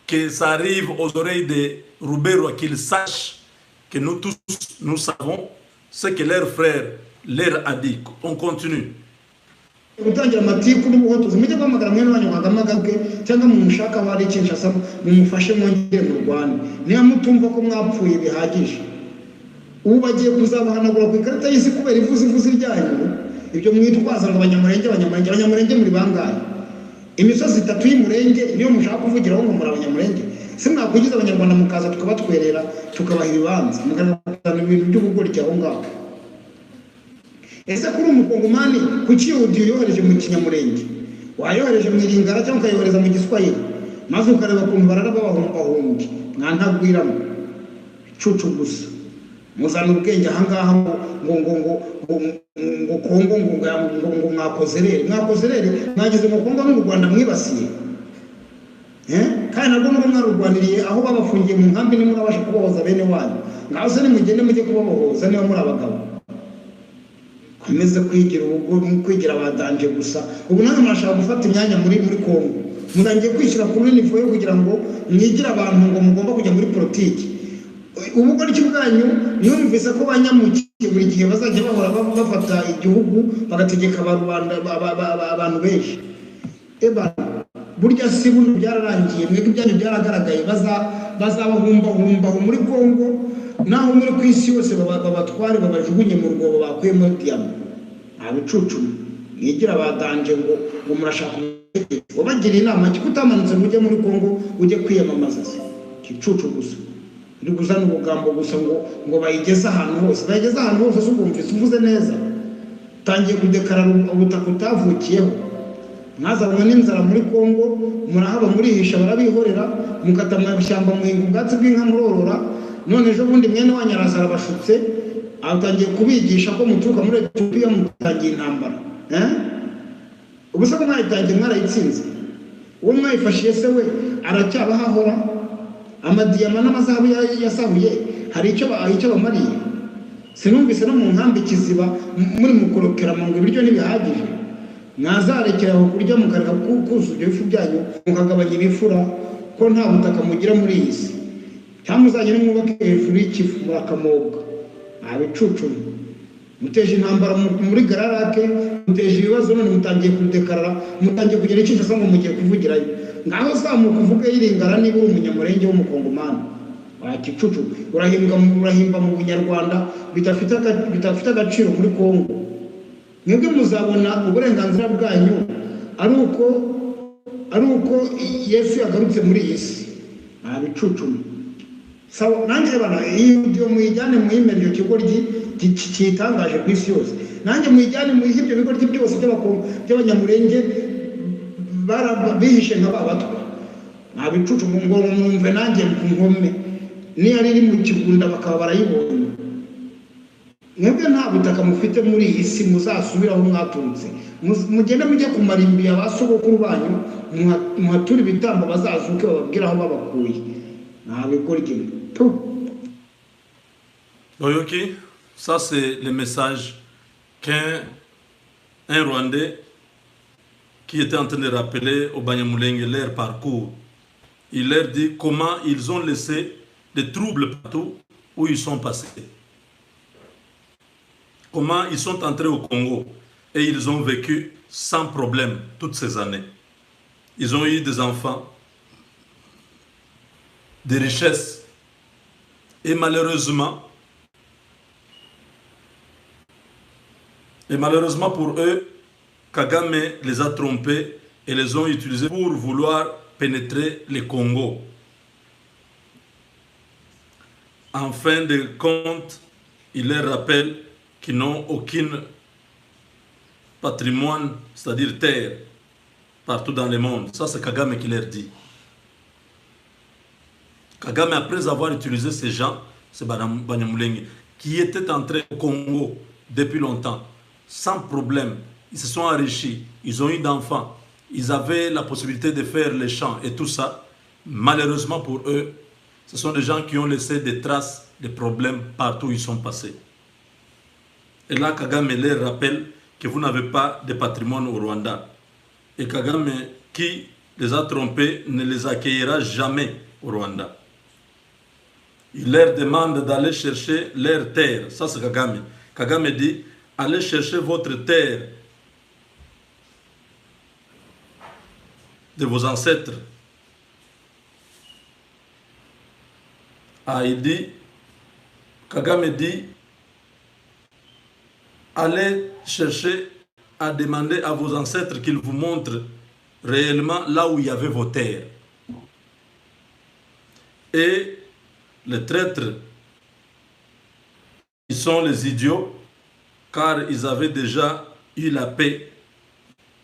que ça arrive aux oreilles de Roubero, qu'ils sachent que nous tous, nous savons ce que leur frère leur a dit. On continue. gutangira amatiku n'ubuhotozi mujye guhamagara mwene wanyu nkagamagabwe cyangwa mumushaka bari Kinshasa mumufashe mwongere mu Rwanda niyo mutumva ko mwapfuye bihagije ubu bagiye kuzabahanagura ku ikarita y'isi kubera ivuzi ryanyu ibyo mwitwaza ngo abanyamurenge muri bangahe imisozi 3 y'umurenge niyo mushaka kuvugiraho ngo muri abanyamurenge si mwakwigiza abanyarwanda mukaza tukabatwerera tukabaha ibibanza mugaragara ibintu by'ubugoryi aho ngaho. Ese kuri umukongomani kuki audio yohereje mu kinyamurenge wayohereje mu Iringara cyangwa ukayohereza mu Giswahili maze ukareba ukuntu barara babahombi mwantagwiramo icucu gusa muzana ubwenge ahangaha ngo Kongo ngo mwakoze rero mwagize mu Kongo no mu Rwanda mwibasiye kandi nabwo muri mwarurwaniriye aho babafungiye mu nkambi ni murabasha kubahoza bene wanyu ngaho se nimugende mujye kubahoza niba muri abagabo komeze kwigira abadanje gusa ubu namwe murashaka gufata imyanya muri Kongo murangiye kwishyira ku nivo yo kugira ngo mwigire abantu ngo mugomba kujya muri politiki ubugoryi bwanyu niyumvise ko banyamukiye buri gihe bazajya bahora bafata igihugu bagategeka abantu benshi burya si buno byararangiye mwebwe ibyanyu byaragaragaye bazabahumba muri Kongo naho muri ku isi yose babatware babajugunye mu rwobo bakuyemo diyama abicucu mwigira abadanje ngo murashaka babagira inama kutamanutse mujye muri Kongo ujye kwiyamamaza kicucu gusa uri guzana ubugambo gusa ngo bayigeze ahantu hose ukumvise uvuze neza tangiye kudekarara ubutaka utavukiyeho mwazanwa n'inzara muri Kongo murahaba murihisha barabihorera mukatama ibishyamba muhinga ubwatsi bw'inka murorora none ejo bundi mwene wanyu arazara bashutse atangiye kubigisha ko muturuka muri Ethiopia mutangiye intambara ubuse ko mwayitangiye mwarayitsinze uwo mwayifashiye se we aracyabahahora amadiyama n'amazahabu yasahuye hari icyo bamariye sinumvise no mu nkambi Kiziba muri mukorokera mu ngo ibiryo ntibihagije mwazarekera aho kurya mukareka kuzuza ibifu byanyu mukagabanya ibifura ko nta butaka mugira muri iyi si cyangwa muzajya mwubake hejuru y'ikifu murakamobwa abicucu muteje intambara muri Gararake muteje ibibazo none mutangiye kudekarara mutangiye kugera Kinshasa ngo mugiye kuvugirayo ngaho zamuka uvuge Iringara niba uri umunyamurenge w'umukongomani wakicucu urahimba mu Bunyarwanda bitafite agaciro muri Kongo mwebwe muzabona uburenganzira bwanyu ari uko Yesu yagarutse muri iyi si abicucu sawa nanjye bana iyo muyijyane mu email yo kigoryi kitangaje ku isi yose nanjye muyijyane mu ibyo bigoryi byose by'abanyamurenge bihishe nk'ababatwa abicucu ngo mwumve nanjye nkome ni ari iri mu kigunda bakaba barayibonye mwebwe nta butaka mufite muri iyi si muzasubiraho mwaturutse mugende mujye ku marimbi ya basogokuru banyu muhatura ibitambo bazazuke bababwira aho babakuye ntabigoryi Ok, ça c'est le message qu'un Rwandais qui était en train de rappeler aux Banyamulenge leur parcours. Il leur dit comment ils ont laissé des troubles partout où ils sont passés. Comment ils sont entrés au Congo et ils ont vécu sans problème toutes ces années. Ils ont eu des enfants, des richesses et malheureusement pour eux, Kagame les a trompés et les ont utilisés pour vouloir pénétrer le Congo. En fin de compte, il leur rappelle qu'ils n'ont aucun patrimoine, c'est-à-dire terre, partout dans le monde. Ça, c'est Kagame qui leur dit. Kagame, après avoir utilisé ces gens, ces Banyamulenge, qui étaient entrés au Congo depuis longtemps, sans problème, ils se sont enrichis, ils ont eu d'enfants, ils avaient la possibilité de faire les champs et tout ça. Malheureusement pour eux, ce sont des gens qui ont laissé des traces, des problèmes partout où ils sont passés. Et là, Kagame leur rappelle que vous n'avez pas de patrimoine au Rwanda. Et Kagame, qui les a trompés, ne les accueillera jamais au Rwanda. Il leur demande d'aller chercher leur terre. Ça, c'est Kagame. Kagame dit, allez chercher votre terre de vos ancêtres. Ah, il dit, Kagame dit, allez chercher à demander à vos ancêtres qu'ils vous montrent réellement là où il y avait vos terres. Et les traîtres, ils sont les idiots, car ils avaient déjà eu la paix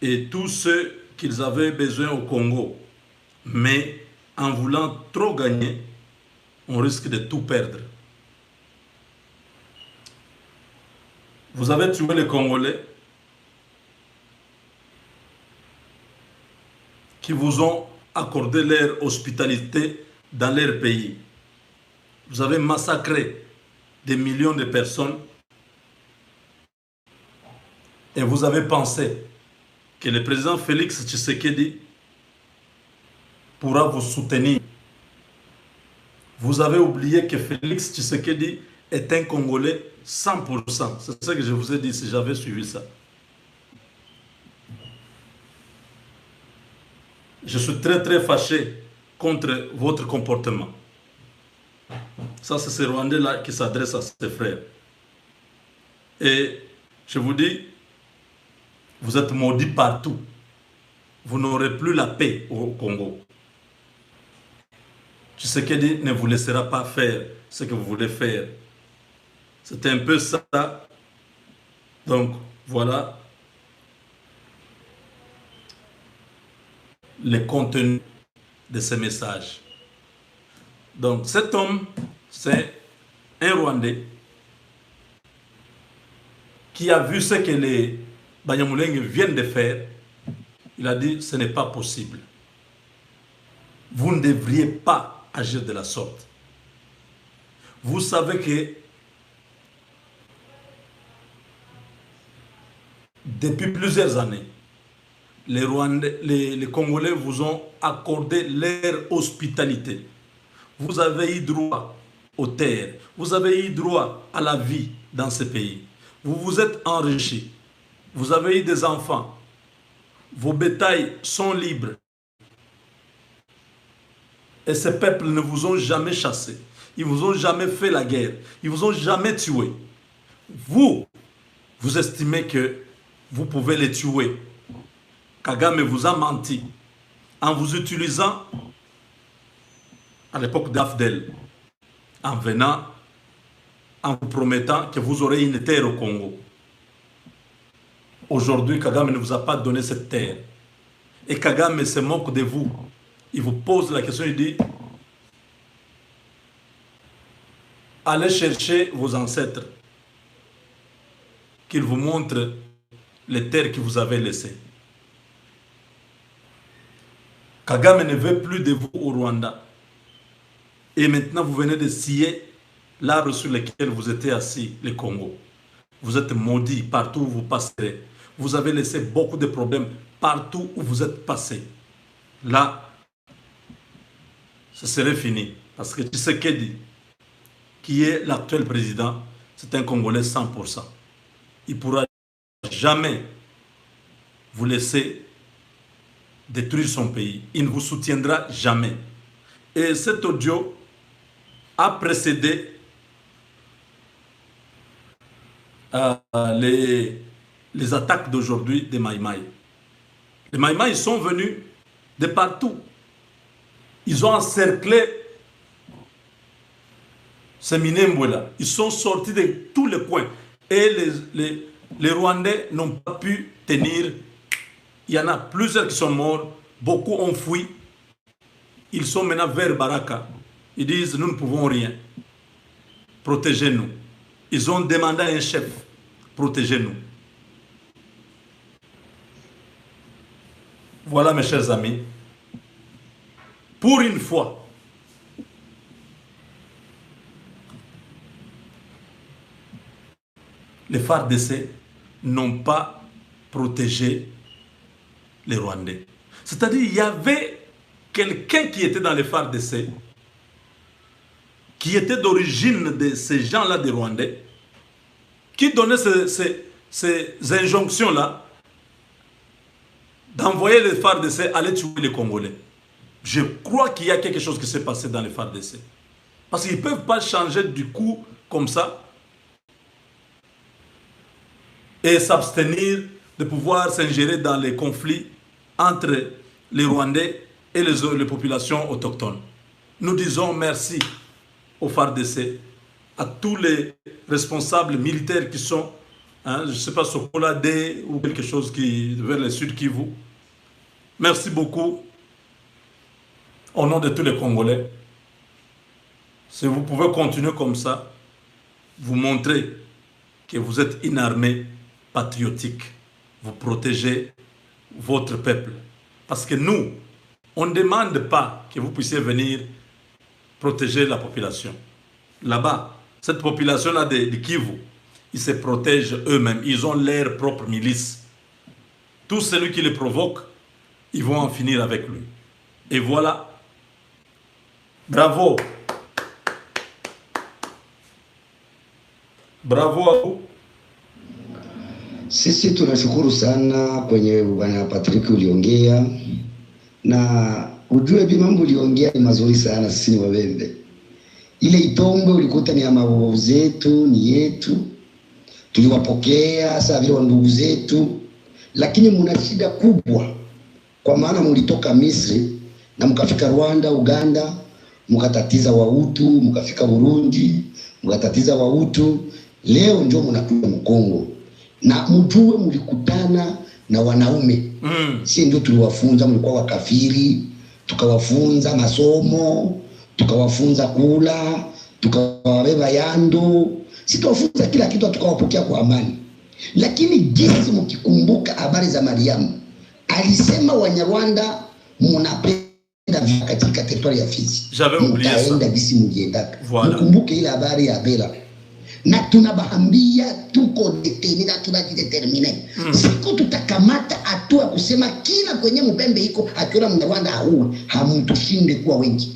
et tout ce qu'ils avaient besoin au Congo. Mais en voulant trop gagner, on risque de tout perdre. Vous avez tué les Congolais qui vous ont accordé leur hospitalité dans leur pays. Vous avez massacré des millions de personnes et vous avez pensé que le président Félix Tshisekedi pourra vous soutenir. Vous avez oublié que Félix Tshisekedi est un Congolais 100%. C'est ce que je vous ai dit si j'avais suivi ça. Je suis très très fâché contre votre comportement. Ça, c'est ce Rwandais-là qui s'adresse à ses frères. Et je vous dis, vous êtes maudits partout. Vous n'aurez plus la paix au Congo. Tshisekedi ne vous laissera pas faire ce que vous voulez faire. C'est un peu ça. Donc, voilà le contenu de ce message. Donc, cet homme, c'est un Rwandais qui a vu ce que les Banyamulenge viennent de faire. Il a dit, ce n'est pas possible. Vous ne devriez pas agir de la sorte. Vous savez que depuis plusieurs années, les Congolais vous ont accordé leur hospitalité. Vous avez eu droit aux terres. Vous avez eu droit à la vie dans ce pays. Vous vous êtes enrichis. Vous avez eu des enfants. Vos bétails sont libres. Et ces peuples ne vous ont jamais chassé. Ils ne vous ont jamais fait la guerre. Ils ne vous ont jamais tué. Vous estimez que vous pouvez les tuer. Kagame vous a menti en vous utilisant à l'époque d'Afdel, en venant, en vous promettant que vous aurez une terre au Congo. Aujourd'hui, Kagame ne vous a pas donné cette terre. Et Kagame se moque de vous. Il vous pose la question, il dit, allez chercher vos ancêtres, qu'ils vous montrent les terres que vous avez laissées. Kagame ne veut plus de vous au Rwanda. Et maintenant, vous venez de scier l'arbre sur lequel vous étiez assis, le Congo. Vous êtes maudits partout où vous passerez. Vous avez laissé beaucoup de problèmes partout où vous êtes passés. Là, ce serait fini. Parce que Tshisekedi, qui est l'actuel président, c'est un Congolais 100%. Il ne pourra jamais vous laisser détruire son pays. Il ne vous soutiendra jamais. Et cet audio a précédé les attaques d'aujourd'hui des Maïmaï. Les Maïmaï sont venus de partout. Ils ont encerclé ces Minembwe-là. Ils sont sortis de tous les coins. Et les Rwandais n'ont pas pu tenir. Il y en a plusieurs qui sont morts. Beaucoup ont fui. Ils sont maintenant vers Baraka. Ils disent, nous ne pouvons rien. Protégez-nous. Ils ont demandé à un chef, protégez-nous. Voilà, mes chers amis. Pour une fois, les FARDC n'ont pas protégé les Rwandais. C'est-à-dire, il y avait quelqu'un qui était dans les FARDC qui était d'origine de ces gens-là des Rwandais, qui donnaient ces injonctions-là d'envoyer les FARDC aller tuer les Congolais. Je crois qu'il y a quelque chose qui s'est passé dans les FARDC. Parce qu'ils ne peuvent pas changer du coup comme ça et s'abstenir de pouvoir s'ingérer dans les conflits entre les Rwandais et les populations autochtones. Nous disons merci au FARDC, à tous les responsables militaires qui sont, je ne sais pas, Sokola D ou quelque chose qui vers le sud Kivu. Merci beaucoup au nom de tous les Congolais. Si vous pouvez continuer comme ça, vous montrez que vous êtes une armée patriotique. Vous protégez votre peuple. Parce que nous, on ne demande pas que vous puissiez venir protéger la population. Là-bas, cette population-là de Kivu, ils se protègent eux-mêmes. Ils ont leur propre milice. Tout celui qui les provoque, ils vont en finir avec lui. Et voilà. Bravo. Bravo à vous. Sisi tunashukuru sana kwenye bwana Patrick uliongea, na ujue bi mambo uliongea ni mazuri sana. Sisi ni Wabembe, ile Itombwe ulikuta ni ya mababu zetu, ni yetu, tuliwapokea sasa vile ndugu zetu, lakini mna shida kubwa, kwa maana mlitoka Misri na mkafika Rwanda, Uganda, mkatatiza Wahutu, mkafika Burundi, mkatatiza Wahutu, leo ndio mnakuja Mkongo. Na mjue mlikutana na wanaume. Si ndio tuliwafunza, mlikuwa wakafiri, tukawafunza masomo, tukawafunza kula, tukawabeba yando, si tukawafunza kila kitu, tukawapokea kwa amani. Lakini jinsi mkikumbuka habari za Mariamu, alisema Wanyarwanda mnapenda katika territory ya Fizi. Mtaenda bisi mjiendaka. Mkumbuke ile habari ya Bela. Na tunabahambia tuko deteni na tunajidetermine. Siku tutakamata hatua kusema kila kwenye Mubembe iko akiona Mnyarwanda hauwe, hamutushinde kuwa wengi.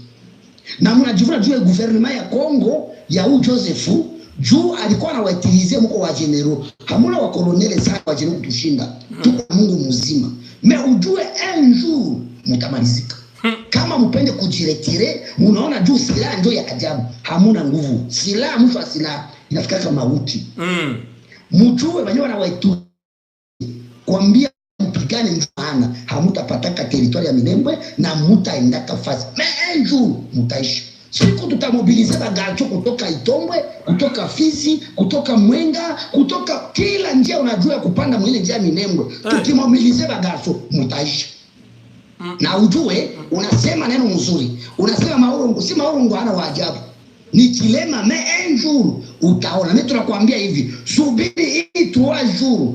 Na mnajivuna juu ya gouvernement ya Kongo ya Josefu, juu alikuwa anawaitilize mko wa general. Hamuna wa kolonele sana wa general kutushinda. Tuko Mungu mzima. Me ujue un jour mutamalizika. Kama mpende kujiretire, unaona juu silaha ndio ya ajabu. Hamuna nguvu. Silaha, mtu wa silaha inafika kama mauti. Mjue wenyewe wanawaitu kuambia mpigane mfana, hamutapataka territory ya Minembwe na mutaendaka fasi. Menju mutaishi. Siku tutamobilize bagacho kutoka Itombwe, kutoka Fizi, kutoka Mwenga, kutoka kila njia unajua kupanda mwile njia Minembwe. Tukimobilize bagacho mutaishi. Na ujue unasema neno mzuri. Unasema Maurungu, si Maurungu hana waajabu. Ni kilema menjuru utaona. Mimi tunakuambia hivi, subiri hii 3 jours.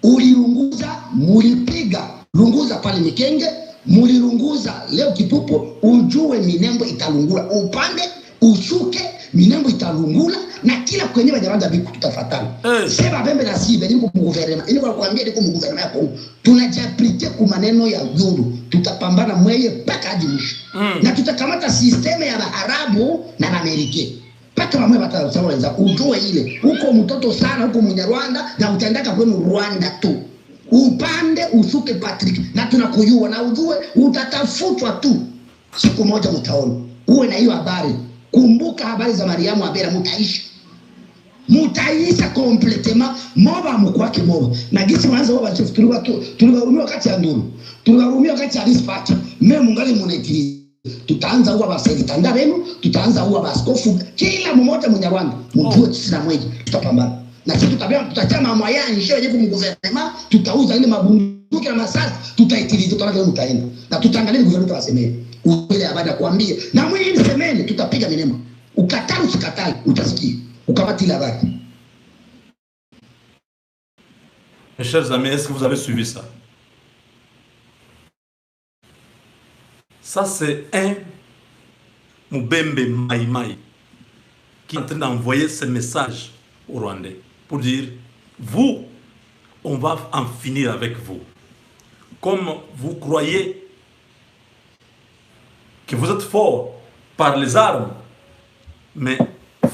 Ulirunguza, mulipiga lunguza pale Mikenge, mulirunguza leo Kipupo, ujue Minembwe italungula. Upande ushuke, Minembwe italungula, na kila kwenye Banyarwanda biku tutafatana. Sema Bembe na Sibe niko mguvernema. Ili kwa kuambia niko mguvernema ya Kongo. Tunajiaplike kwa maneno ya Yulu. Tutapambana mweye mpaka hadi mwisho. Na tutakamata sisteme ya Arabu na Amerike. Paka mamwe batasema wenza ujue ile. Uko mtoto sana huko Mnyarwanda na utaendaka kwenu Rwanda tu. Upande ushuke Patrick na tunakujua, na ujue utatafutwa tu. Siku moja mtaona. Uwe na hiyo habari. Kumbuka habari za Mariamu Abera, mutaisha completement. Moba mkwake moba. Na gisi mwanzo waba chifu tuliwarumia wakati ya nduru. Tuliwarumia wakati ya dispatch. Mime mungali munetiliza. Tutaanza huwa baseli tandarenu, tutaanza huwa baskofu. Kila mmoja Mnyarwanda, mjue tusina mweji, tutapambana. Na sisi tutachama mwaya nishewe jeku mguvernema, tutauza ile mabunduki na masasi, tutaitiliza, tutalaka mutaenda. Na tutaangalia guvernema tuwasemee. Uwele habari kuambia. Na mwini hii semene, tutapiga Minembwe. Ukatali usikatali, utasikia. Ukamati ile habari. Mes chers amis, est-ce que vous avez suivi ça? Ça, c'est un Mubembe Mai Mai qui est en train d'envoyer ce message aux Rwandais pour dire, vous, on va en finir avec vous. Comme vous croyez que vous êtes fort par les armes, Mais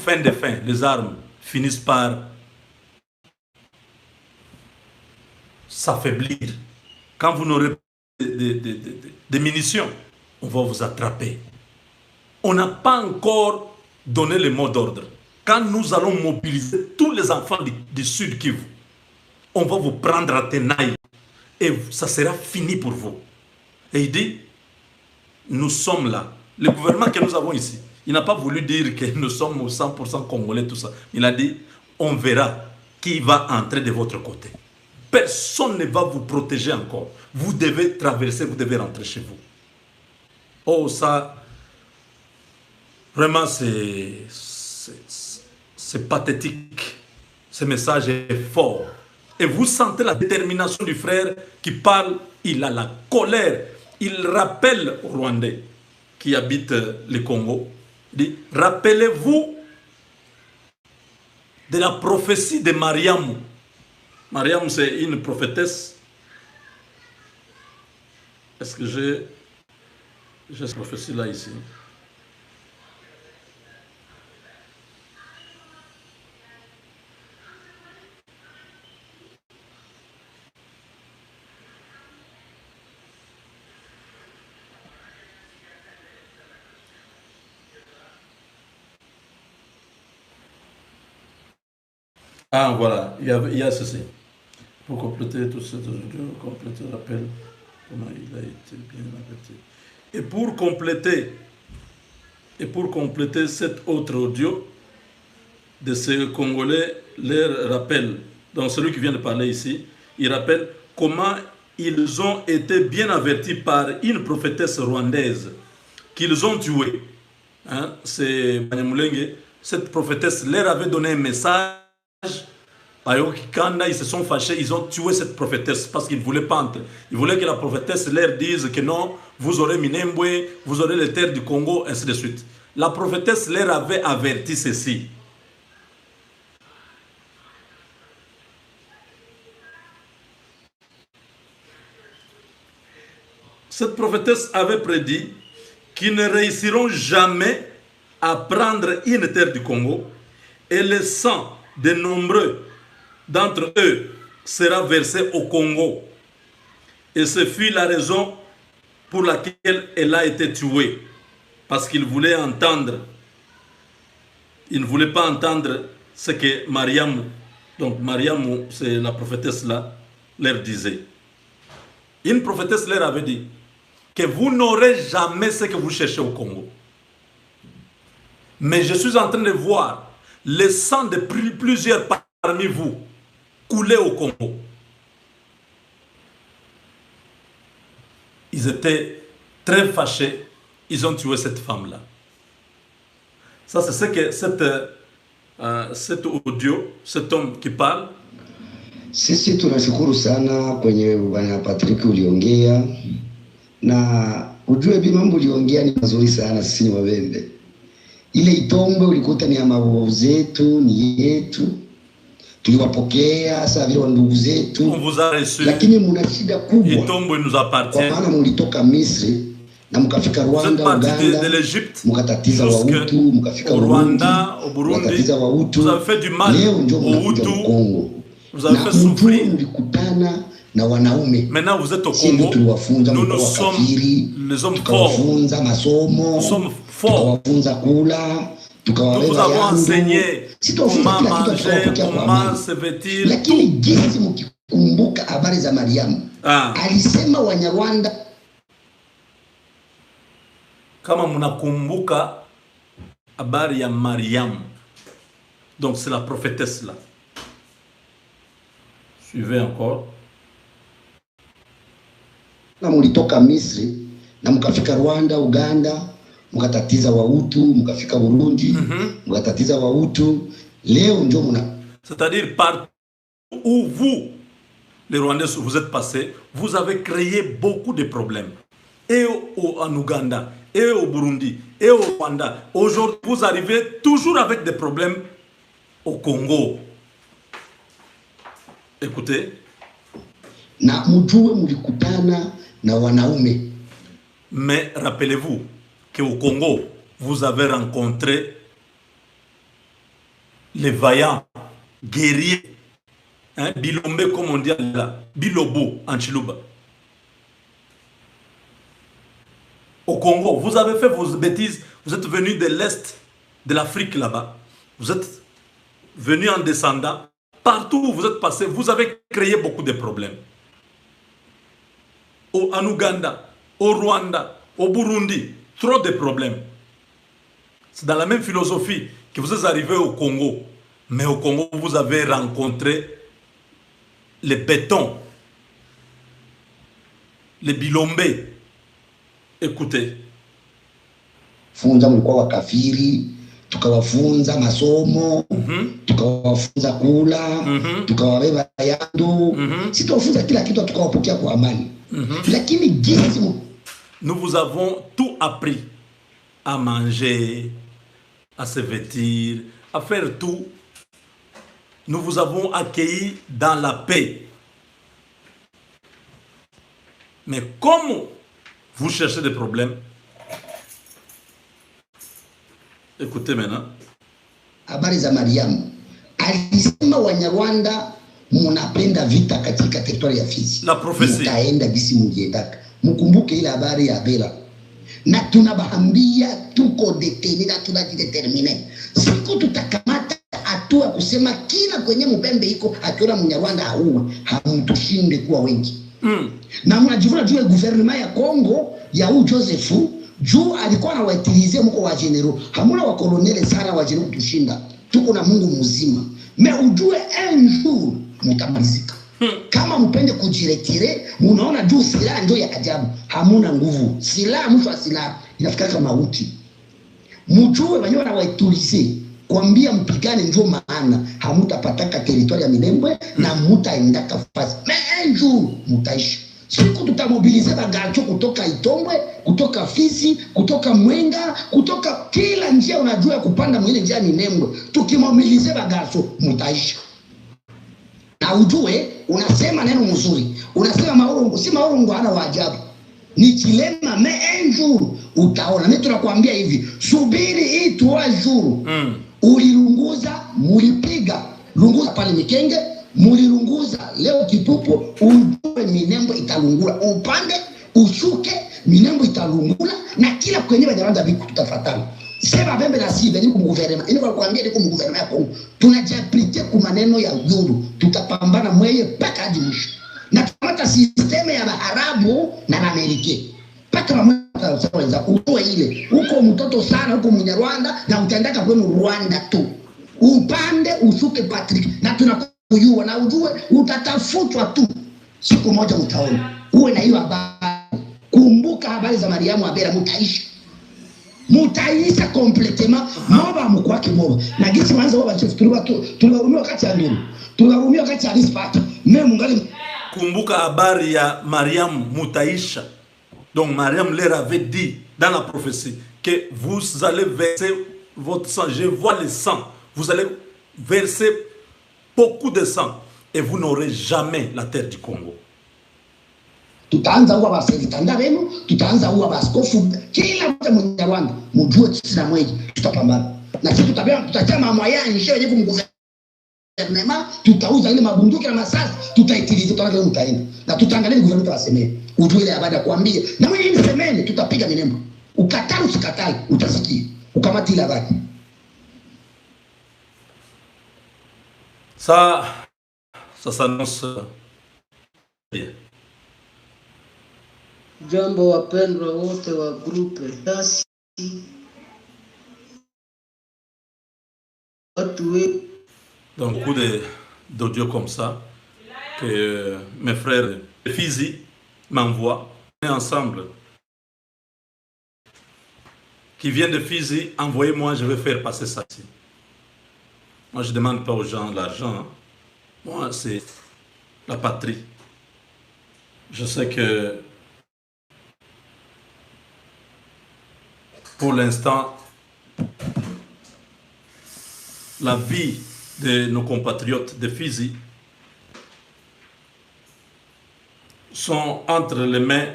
fin de fin, les armes finissent par s'affaiblir. Quand vous n'aurez pas de munitions, on va vous attraper. On n'a pas encore donné le mot d'ordre. Quand nous allons mobiliser tous les enfants du Sud Kivu, on va vous prendre à tenaille et ça sera fini pour vous. Et il dit, nous sommes là. Le gouvernement que nous avons ici, il n'a pas voulu dire que nous sommes au 100% congolais, tout ça. Il a dit, on verra qui va entrer de votre côté. Personne ne va vous protéger encore. Vous devez traverser, vous devez rentrer chez vous. Oh, ça, vraiment, c'est pathétique. Ce message est fort. Et vous sentez la détermination du frère qui parle. Il a la colère. Il rappelle aux Rwandais qui habitent le Congo. Il dit, rappelez-vous de la prophétie de Mariam. Mariam, c'est une prophétesse. Est-ce que j'ai cette prophétie-là ici? Ah, voilà, il y a ceci. Pour compléter tout cet audio, compléter le rappel, comment il a été bien averti. Et pour compléter cet autre audio de ce Congolais, leur rappel, donc celui qui vient de parler ici, il rappelle comment ils ont été bien avertis par une prophétesse rwandaise qu'ils ont tué. Hein, c'est Banyamulenge. Cette prophétesse leur avait donné un message. Quand ils se sont fâchés, ils ont tué cette prophétesse parce qu'ils ne voulaient pas entrer. Ils voulaient que la prophétesse leur dise que non, vous aurez Minembwe, vous aurez les terres du Congo, ainsi de suite. La prophétesse leur avait averti ceci. Cette prophétesse avait prédit qu'ils ne réussiront jamais à prendre une terre du Congo et le sang de nombreux d'entre eux sera versé au Congo. Et ce fut la raison pour laquelle elle a été tuée. Parce qu'il voulait entendre. Il ne voulait pas entendre ce que Mariam, donc Mariam, c'est la prophétesse là, leur disait. Une prophétesse leur avait dit que vous n'aurez jamais ce que vous cherchez au Congo. Mais je suis en train de voir le sang de plusieurs parmi vous couler au Congo. Ils étaient très fâchés. Ils ont tué cette femme-là. Ça, c'est ce que cet audio, cet homme qui parle. Sisi tunashukuru sana kwenye bwana Patrick uliongea, na ujue bi mambo uliongea ni mazuri sana. Sisi ni Wabembe, ile Itombwe ulikuta ni ya mababu zetu, ni yetu, tuliwapokea sasa vile ndugu zetu, lakini mna shida kubwa. Itombwe nous appartient. Kwa maana mlitoka Misri na mkafika Rwanda, Uganda, mkatatiza Wahutu, mkafika Rwanda, au Burundi, mkatatiza Wahutu. Leo ndio mnakuja Kongo. Vous avez fait souffrir. Maintenant vous êtes au Congo. Nous sommes les hommes forts. Nous sommes forts. Nous vous avons enseigné comment manger, comment se vêtir. Kama munakumbuka habari ya Mariam. Donc c'est la prophétesse là. Suivez encore. Na mulitoka Misri na mkafika Rwanda, Uganda, mkatatiza Wahutu, mkafika Burundi, mkatatiza Wahutu. Leo ndio mna. C'est-à-dire partout où vous, les Rwandais, vous êtes passés, vous avez créé beaucoup de problèmes. Et en Ouganda, et au Burundi, et au Rwanda. Aujourd'hui, vous arrivez toujours avec des problèmes au Congo. Écoutez. Na mjue mlikutana na wanaume. Mais rappelez-vous qu'au Congo, vous avez rencontré les vaillants, guerriers, hein, Bilombe comme on dit là, Bilobo en Chiluba. Au Congo, vous avez fait vos bêtises, vous êtes venus de l'Est de l'Afrique là-bas, vous êtes venus en descendant, partout où vous êtes passés, vous avez créé beaucoup de problèmes. En Ouganda, au Rwanda, au Burundi, trop de problèmes. C'est dans la même philosophie que vous êtes arrivés au Congo. Mais au Congo, vous avez rencontré les bétons, les bilombés. Écoutez. Funza mlikuwa wakafiri, tukawafunza masomo, tukawafunza kula, tukawabeba yando, si tukawafunza kila kitu, tukawapokea kwa amani. Lakini jinsi nous vous avons tout appris à manger, à se vêtir, à faire tout. Nous vous avons accueillis dans la paix. Mais comme vous cherchez des problèmes, écoutez maintenant. Habari za Mariamu alisema Wanyarwanda munapenda vita katika teritoria ya Fizi. La prophétie. Mutaenda gisi mungiendaka. Mukumbuke ile habari ya Bela. Na tunabahambia tuko deteni na tunajidetermine. Siku tutakamata hatua kusema kila kwenye Mubembe iko akiona Munyarwanda hauwa, hamutushinde kuwa wengi. Na mnajivuna juu ya gouvernement ya Kongo ya Josefu, juu alikuwa anawaitilize mko wa general. Hamuna wa kolonele sana wa general kutushinda. Tuko na Mungu mzima. Me ujue un jour mutamalizika. Kama mpende kujiretire, munaona juu silaha ndio ya ajabu. Hamuna nguvu. Silaha mtu wa silaha inafika kama mauti. Mjue wanyo na waitulize kuambia mpigane ndio maana hamutapataka teritoria ya Minembwe na mutaendaka fasi. Me un jour mutaishi. Siku tutamobilize bagacho kutoka Itombwe, kutoka Fizi, kutoka Mwenga, kutoka kila njia unajua kupanda mwile njia Minembwe. Tukimobilize bagacho mutaisha. Na ujue unasema neno mzuri. Unasema Maorongo, si Maorongo hana waajabu. Ni kilema me un jour utaona. Mimi tunakuambia hivi, subiri hii 3 jours. Ulilunguza, mulipiga. Lunguza pale Mikenge, mulilunguza leo Kipupu, ujue Minembwe italungula. Upande, ushuke, Minembwe italungula na kila kwenye Banyarwanda biku tutafatana. Sema Bembe na Sibe ni kumguvernema. Ini kwa kuambia ni kumguvernema ya Kongo. Tunajiaplike kwa maneno ya Yulu. Tutapambana mweye paka hadi mwisho. Na tukamata sisteme ya Arabu na Amerike. Paka wa mweza utoe ile. Uko mtoto sana, uko Munyarwanda na utendaka kwenu Rwanda tu. Upande, ushuke Patrick. Na tunakuyua na ujue utatafutwa tu. Siku moja utaona. Uwe na hiyo habari. Kumbuka habari za Mariamu Abera mutaishi. Mutaisha completement moba mkwake moba na gisi manza baba chief tuliwarumia wakati ya nduru tuliwarumia wakati ya rispata mimi mungali. Kumbuka habari ya Mariam mutaisha. Donc Mariam leur avait dit dans la prophétie que vous allez verser votre sang. Je vois le sang. Vous allez verser beaucoup de sang et vous n'aurez jamais la terre du Congo. Tutaanza uwa baselitanda wenu, tutaanza uwa baskofu, kila mtu Munyarwanda, mujue sisi na mweji, tutapambana. Na sisi tutachama mwaya nishe wenye kumguvernema, tutauza ile mabunduki na masasi, tutaitilize, tutaanza mutaenda. Na tutaangalia ni guvernema wasemeni, ujue ile habari ya kuambia. Na mwenye hii semeni, tutapiga Minembwe. Ukatali usikatali, utasikia. Ukamati ile habari. Ça s'annonce bien. Jambo wapendwa wote wa grupe dasi watu wetu. Donc coup d'audio comme ça que mes frères de Fizi m'envoient ensemble. Qui viennent de Fizi, envoyez-moi, je vais faire passer ça ici. Moi je ne demande pas aux gens l'argent. Hein. Moi c'est la patrie. Je sais que pour l'instant, la vie de nos compatriotes de Fizi sont entre les mains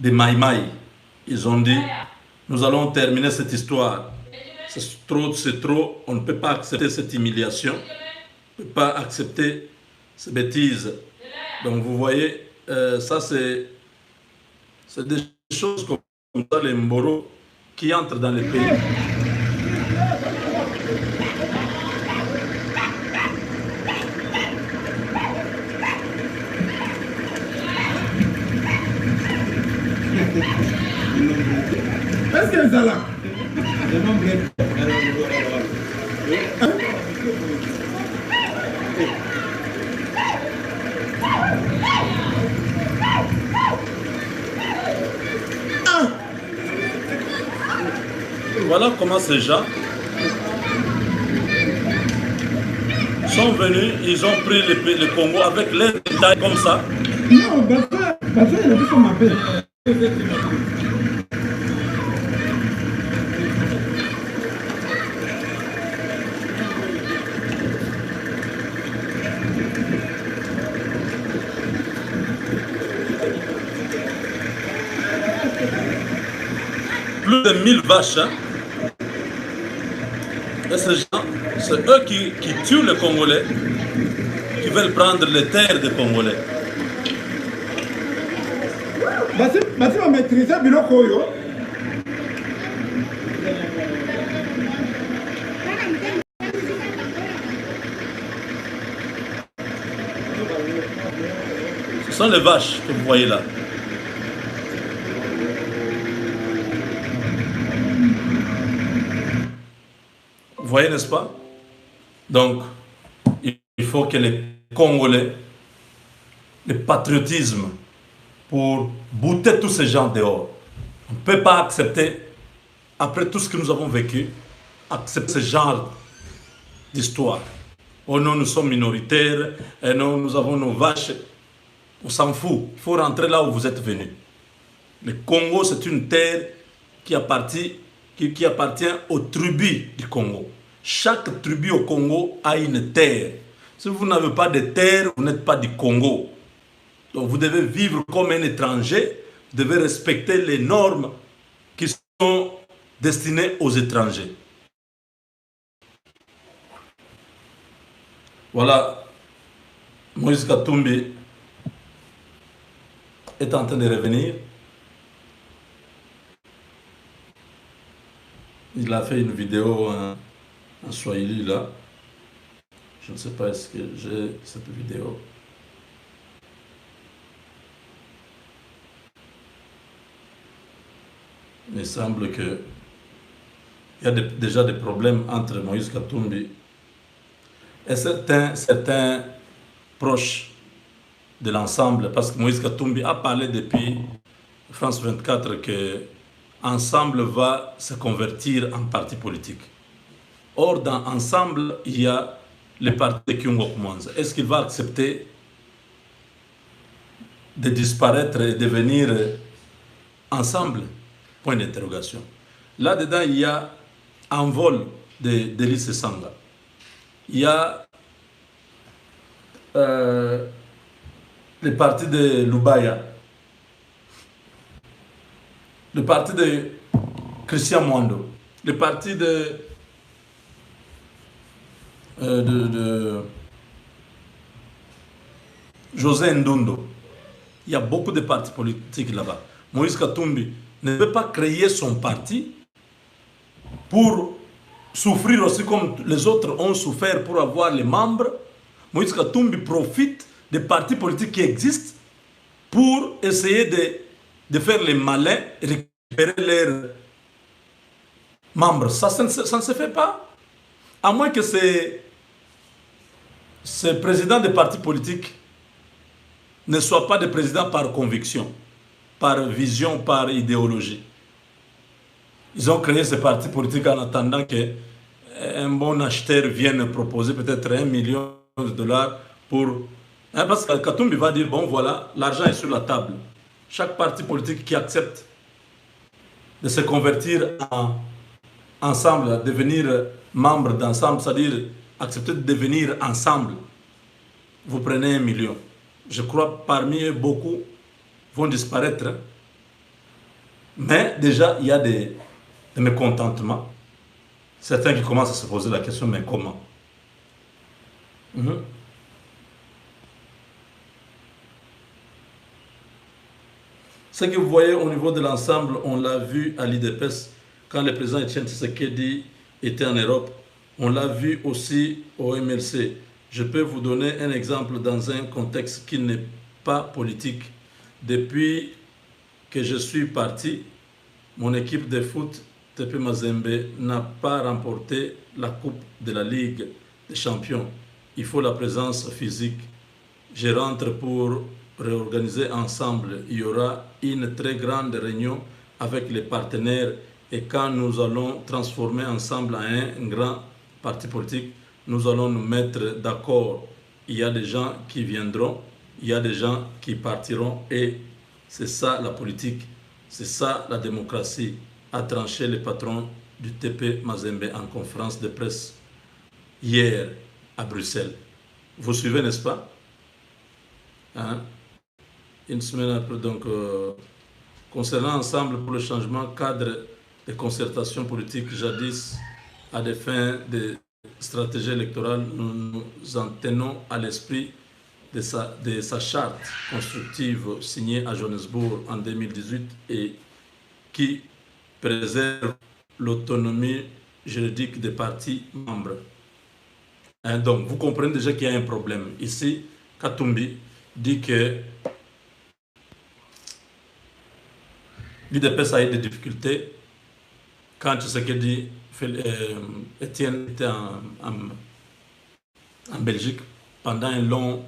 des Maïmaï. Ils ont dit, nous allons terminer cette histoire c'est trop, on ne peut pas accepter cette humiliation, on ne peut pas accepter ces bêtises. Donc vous voyez, ça c'est des choses comme ça, les Mboro, qui entrent dans les pays. Est-ce que ça là? Voilà comment ces gens sont venus, ils ont pris le Congo avec leurs détails comme ça. Non, Baffa, il a fait son appel. Plus de 1000 vaches. Hein? Et ces gens, c'est eux qui tuent les Congolais, qui veulent prendre les terres des Congolais. Basi va maîtriser biloko oyo. Ce sont les vaches que vous voyez là. Vous voyez, n'est-ce pas? Donc, il faut que les Congolais, le patriotisme, pour bouter tous ces gens dehors. On ne peut pas accepter, après tout ce que nous avons vécu, accepter ce genre d'histoire. Oh non, nous sommes minoritaires, et non, nous avons nos vaches. On s'en fout. Il faut rentrer là où vous êtes venus. Le Congo, c'est une terre qui appartient aux tribus du Congo. Chaque tribu au Congo a une terre. Si vous n'avez pas de terre, vous n'êtes pas du Congo. Donc vous devez vivre comme un étranger, vous devez respecter les normes qui sont destinées aux étrangers. Voilà, Moïse Katumbi est en train de revenir. Il a fait une vidéo en Swahili là. Je ne sais pas est-ce que j'ai cette vidéo. Il semble qu'il y a déjà des problèmes entre Moïse Katumbi et certains proches de l'ensemble, parce que Moïse Katumbi a parlé depuis France 24 que Ensemble va se convertir en parti politique. Or, dans Ensemble, il y a le parti de Kyungo Koumanza. Est-ce qu'il va accepter de disparaître et devenir Ensemble? Point d'interrogation. Là-dedans, il y a un vol d'Élise Sanga. Il y a le parti de Lubaya, le parti de Christian Mwando, le parti de José Ndundo. Il y a beaucoup de partis politiques là-bas. Moïse Katumbi ne peut pas créer son parti pour souffrir aussi comme les autres ont souffert pour avoir les membres. Moïse Katumbi profite des partis politiques qui existent pour essayer de faire les malins et récupérer leurs membres. Ça ne se fait pas. À moins que ces présidents des partis politiques ne soient pas des présidents par conviction, par vision, par idéologie. Ils ont créé ces partis politiques en attendant qu'un bon acheteur vienne proposer peut-être $1 million pour... Parce que Katumbi va dire, bon voilà, l'argent est sur la table. Chaque parti politique qui accepte de se convertir ensemble, devenir membre d'ensemble, c'est-à-dire accepter de devenir ensemble, vous prenez $1 million. Je crois parmi eux, beaucoup vont disparaître. Mais déjà, il y a des mécontentements. Certains qui commencent à se poser la question, mais comment? Mhm. Ce que vous voyez au niveau de l'ensemble, on l'a vu à l'IDPS quand le président Etienne Tshisekedi était en Europe. On l'a vu aussi au MLC. Je peux vous donner un exemple dans un contexte qui n'est pas politique. Depuis que je suis parti, mon équipe de foot, TP Mazembe, n'a pas remporté la Coupe de la Ligue des Champions. Il faut la présence physique. Je rentre pour réorganiser ensemble. Il y aura une très grande réunion avec les partenaires et quand nous allons transformer ensemble en un grand parti politique, nous allons nous mettre d'accord. Il y a des gens qui viendront, il y a des gens qui partiront et c'est ça la politique, c'est ça la démocratie, a tranché le patron du TP Mazembe en conférence de presse hier à Bruxelles. Vous suivez, n'est-ce pas? Hein? Une semaine après, donc, concernant Ensemble pour le changement, cadre de concertation politique jadis à des fins de stratégie électorale, nous nous en tenons à l'esprit de sa charte constructive signée à Johannesburg en 2018 et qui préserve l'autonomie juridique des partis membres. Hein, donc, vous comprenez déjà qu'il y a un problème. Ici, Katumbi dit que l'IDPS a eu des difficultés quand Tshisekedi, Etienne était en Belgique pendant un long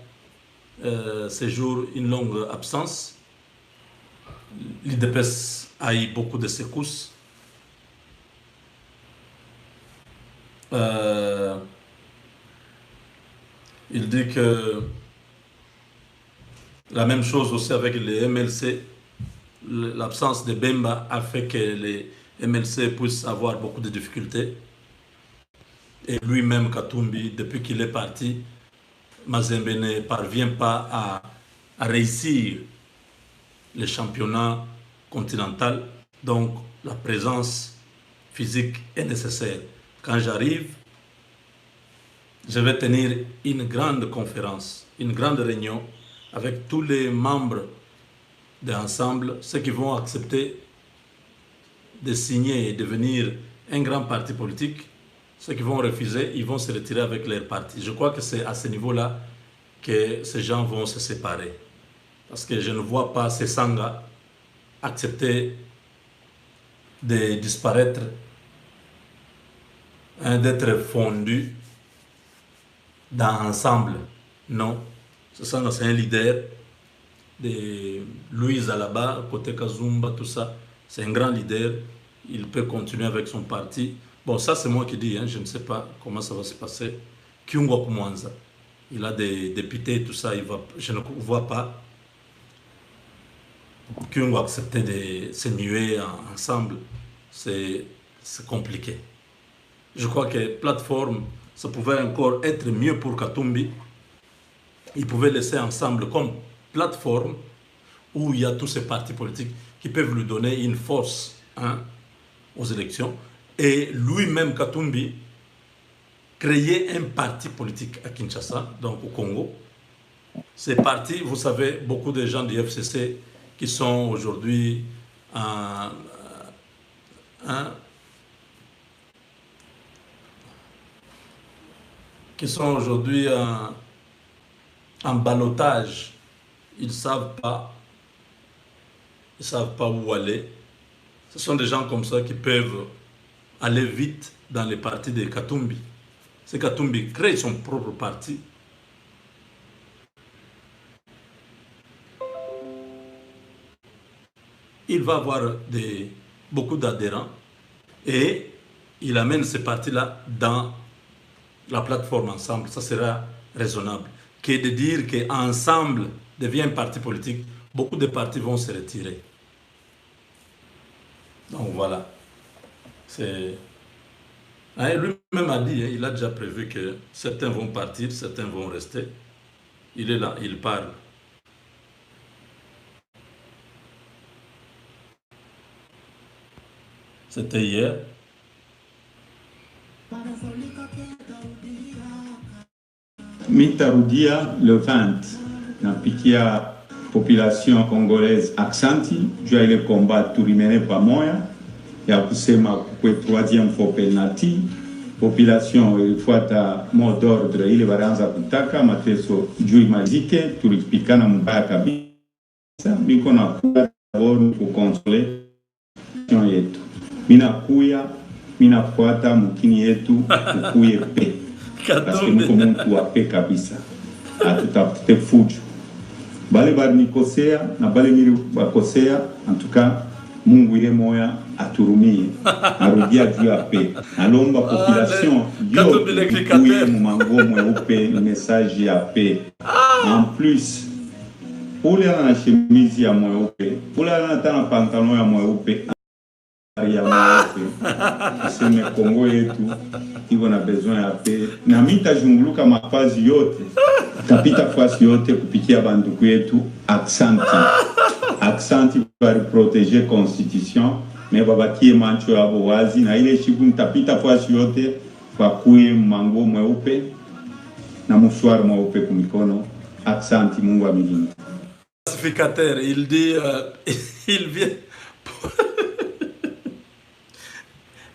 séjour, une longue absence. L'IDPS a eu beaucoup de secousses. Il dit que la même chose aussi avec les MLC. L'absence de Bemba a fait que les MLC puissent avoir beaucoup de difficultés. Et lui-même, Katumbi, depuis qu'il est parti, Mazembe ne parvient pas à réussir le championnat continental. Donc, la présence physique est nécessaire. Quand j'arrive, je vais tenir une grande conférence, une grande réunion avec tous les membres d'ensemble, ceux qui vont accepter de signer et devenir un grand parti politique. Ceux qui vont refuser, ils vont se retirer avec leur parti. Je crois que c'est à ce niveau-là que ces gens vont se séparer. Parce que je ne vois pas ces Sanga accepter de disparaître, d'être fondus dans ensemble. Non. Ce Sanga, c'est un leader de Louise Alaba, côté Kazumba, tout ça. C'est un grand leader. Il peut continuer avec son parti. Bon, ça c'est moi qui dis, hein, je ne sais pas comment ça va se passer. Kyungwa Kumwanza, il a des députés et tout ça, je ne vois pas Kyungwa accepter de se muer ensemble. C'est compliqué. Je crois que plateforme, ça pouvait encore être mieux pour Katumbi. Il pouvait laisser ensemble comme plateforme où il y a tous ces partis politiques qui peuvent lui donner une force, hein, aux élections. Et lui-même, Katumbi, créer un parti politique à Kinshasa, donc au Congo. Ces partis, vous savez, beaucoup de gens du FCC qui sont aujourd'hui en ballottage, ils ne savent pas où aller. Ce sont des gens comme ça qui peuvent aller vite dans les partis de Katumbi. C'est Katumbi crée son propre parti. Il va avoir beaucoup d'adhérents et il amène ces partis-là dans la plateforme Ensemble. Ça sera raisonnable. Que de dire qu'Ensemble devient un parti politique, beaucoup de partis vont se retirer. Donc voilà. Lui-même a dit, il a déjà prévu que certains vont partir, certains vont rester. Il est là, il parle. C'était hier. mitarudia le 20 napikia population congolaise aksanti juu ya ile combat tulimene pamoja ya kusema kukwe 3e fois penalty. Population ilifuata mot d'ordre ile baranza kutaka mateso juu imalizike, tulipikana mbaya kabisa. Miko na kuya kukonsole yetu, mina fuata mukini yetu ukuye pe parce que mko muntu wa pe kabisa, atutafute fujo bale bari nikosea na bale miri bakosea. En tout cas Mungu ile moya aturumie arudia juu ya pe. Alomba population yote kuye mumango mweupe message ya pe. En plus ule ana chemise ya mweupe, ule ana tana pantalon ya mweupe ya mweupe. Sema Kongo yetu iko na besoin ya pe. Na mita junguluka mafazi yote, tapita fasi yote kupikia banduku yetu aksanti. Aksanti para proteger constitution, mais babakie mancho ya wazi na ile shiku nitapita fasi yote kwa kuye mango mweupe na mshwari mweupe kumikono. Aksanti, Mungu amilinde. Pacificateur, il dit, il vient pour,